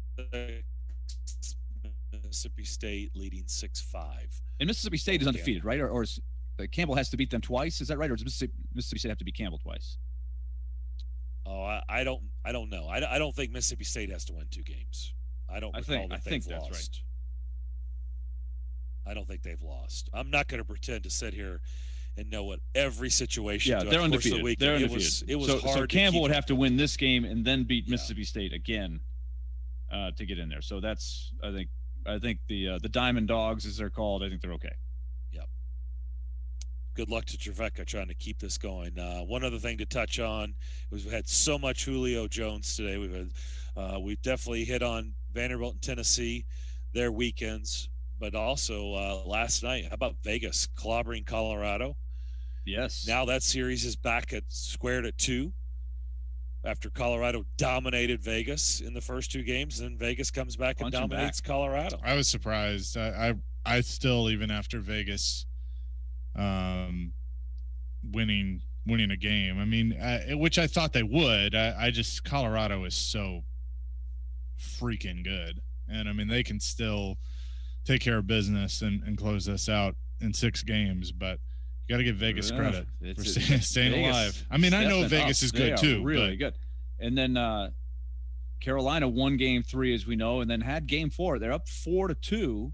Mississippi State leading 6-5. And Mississippi State is undefeated, right? Or is, Campbell has to beat them twice? Is that right? Or does Mississippi State have to beat Campbell twice? Oh, I don't know. I don't think Mississippi State has to win 2 games. I think that's lost. Right. I don't think they've lost. I'm not going to pretend to sit here and know what every situation. Yeah, they're undefeated. They're undefeated. It was hard. So Campbell would have to win this game and then beat Mississippi State again to get in there. So that's I think the Diamond Dogs, as they're called, I think they're okay. Yep. Good luck to Trevecca trying to keep this going. One other thing to touch on was we've had so much Julio Jones today. We've definitely hit on Vanderbilt and Tennessee, their weekends, but also last night, how about Vegas clobbering Colorado? Yes. Now that series is back squared at 2. After Colorado dominated Vegas in the first 2 games, then Vegas comes back and dominates Colorado. I was surprised. I still, even after Vegas winning a game, I mean, which I thought they would, I just, Colorado is so freaking good. And, I mean, they can still take care of business and close this out in 6 games, but you got to give Vegas credit for staying alive. I mean, I know Vegas is good too. Really good. And then Carolina won game 3, as we know, and then had game 4. They're up 4-2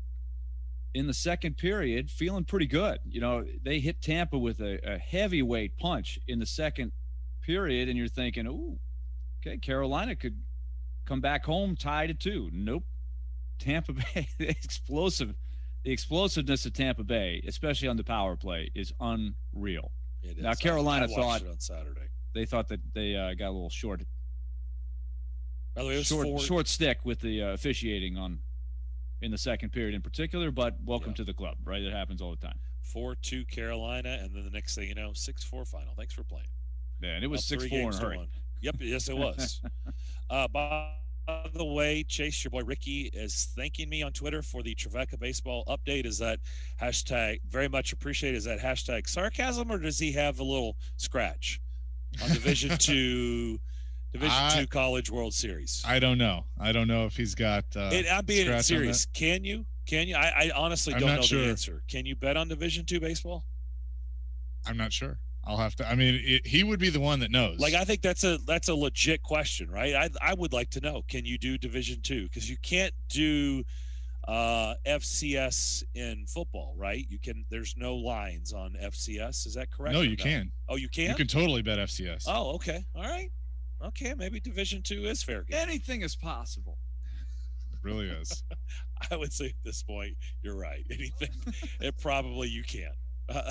in the second period, feeling pretty good. You know, they hit Tampa with a heavyweight punch in the second period, and you're thinking, ooh, okay, Carolina could come back home tied at 2. Nope. Tampa Bay, the explosiveness of Tampa Bay, especially on the power play, is unreal. Now, Carolina thought on Saturday. They thought that they got a little short. By the way, it was short stick with the officiating in the second period in particular, but welcome to the club, right? It happens all the time. 4-2 Carolina, and then the next thing you know, 6-4 final. Thanks for playing. Yeah, and it was 6-4 in a hurry. Yep, yes, it was. By the way, Chase, your boy Ricky is thanking me on Twitter for the Trevecca baseball update. Is that hashtag very much appreciated? Is that hashtag sarcasm, or does he have a little scratch on Division II College World Series? I don't know. I don't know if he's got. I'm being serious. Can you? I honestly don't know the answer. Can you bet on Division II baseball? I'm not sure. I'll have to. I mean, he would be the one that knows. Like, I think that's a legit question, right? I would like to know. Can you do Division II? Because you can't do FCS in football, right? You can. There's no lines on FCS. Is that correct? No, you can. Oh, you can. You can totally bet FCS. Oh, okay. All right. Okay, maybe Division II is fair game. Anything is possible. It really is. I would say at this point, you're right. Anything, you can.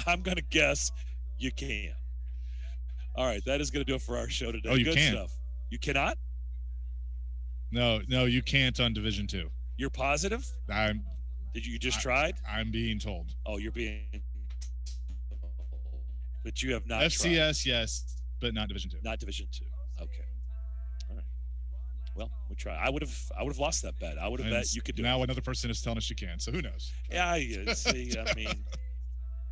I'm going to guess you can. All right, that is going to do it for our show today. Oh, you Good can. stuff. You cannot? No, you can't on Division II. You're positive? Did you just tried? I'm being told. Oh, you're being. But you have not. FCS, yes, but not Division II. Not Division II. Okay. All right. Well, we try. I would have lost that bet. I would have bet you could do now it. Another person is telling us you can, so who knows? Yeah, see, I mean,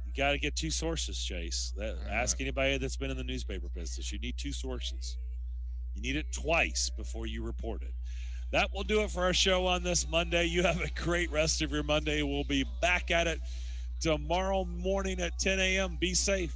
you got to get 2 sources, Chase. Ask anybody that's been in the newspaper business. You need 2 sources. You need it twice before you report it. That will do it for our show on this Monday. You have a great rest of your Monday. We'll be back at it tomorrow morning at 10 a.m. Be safe.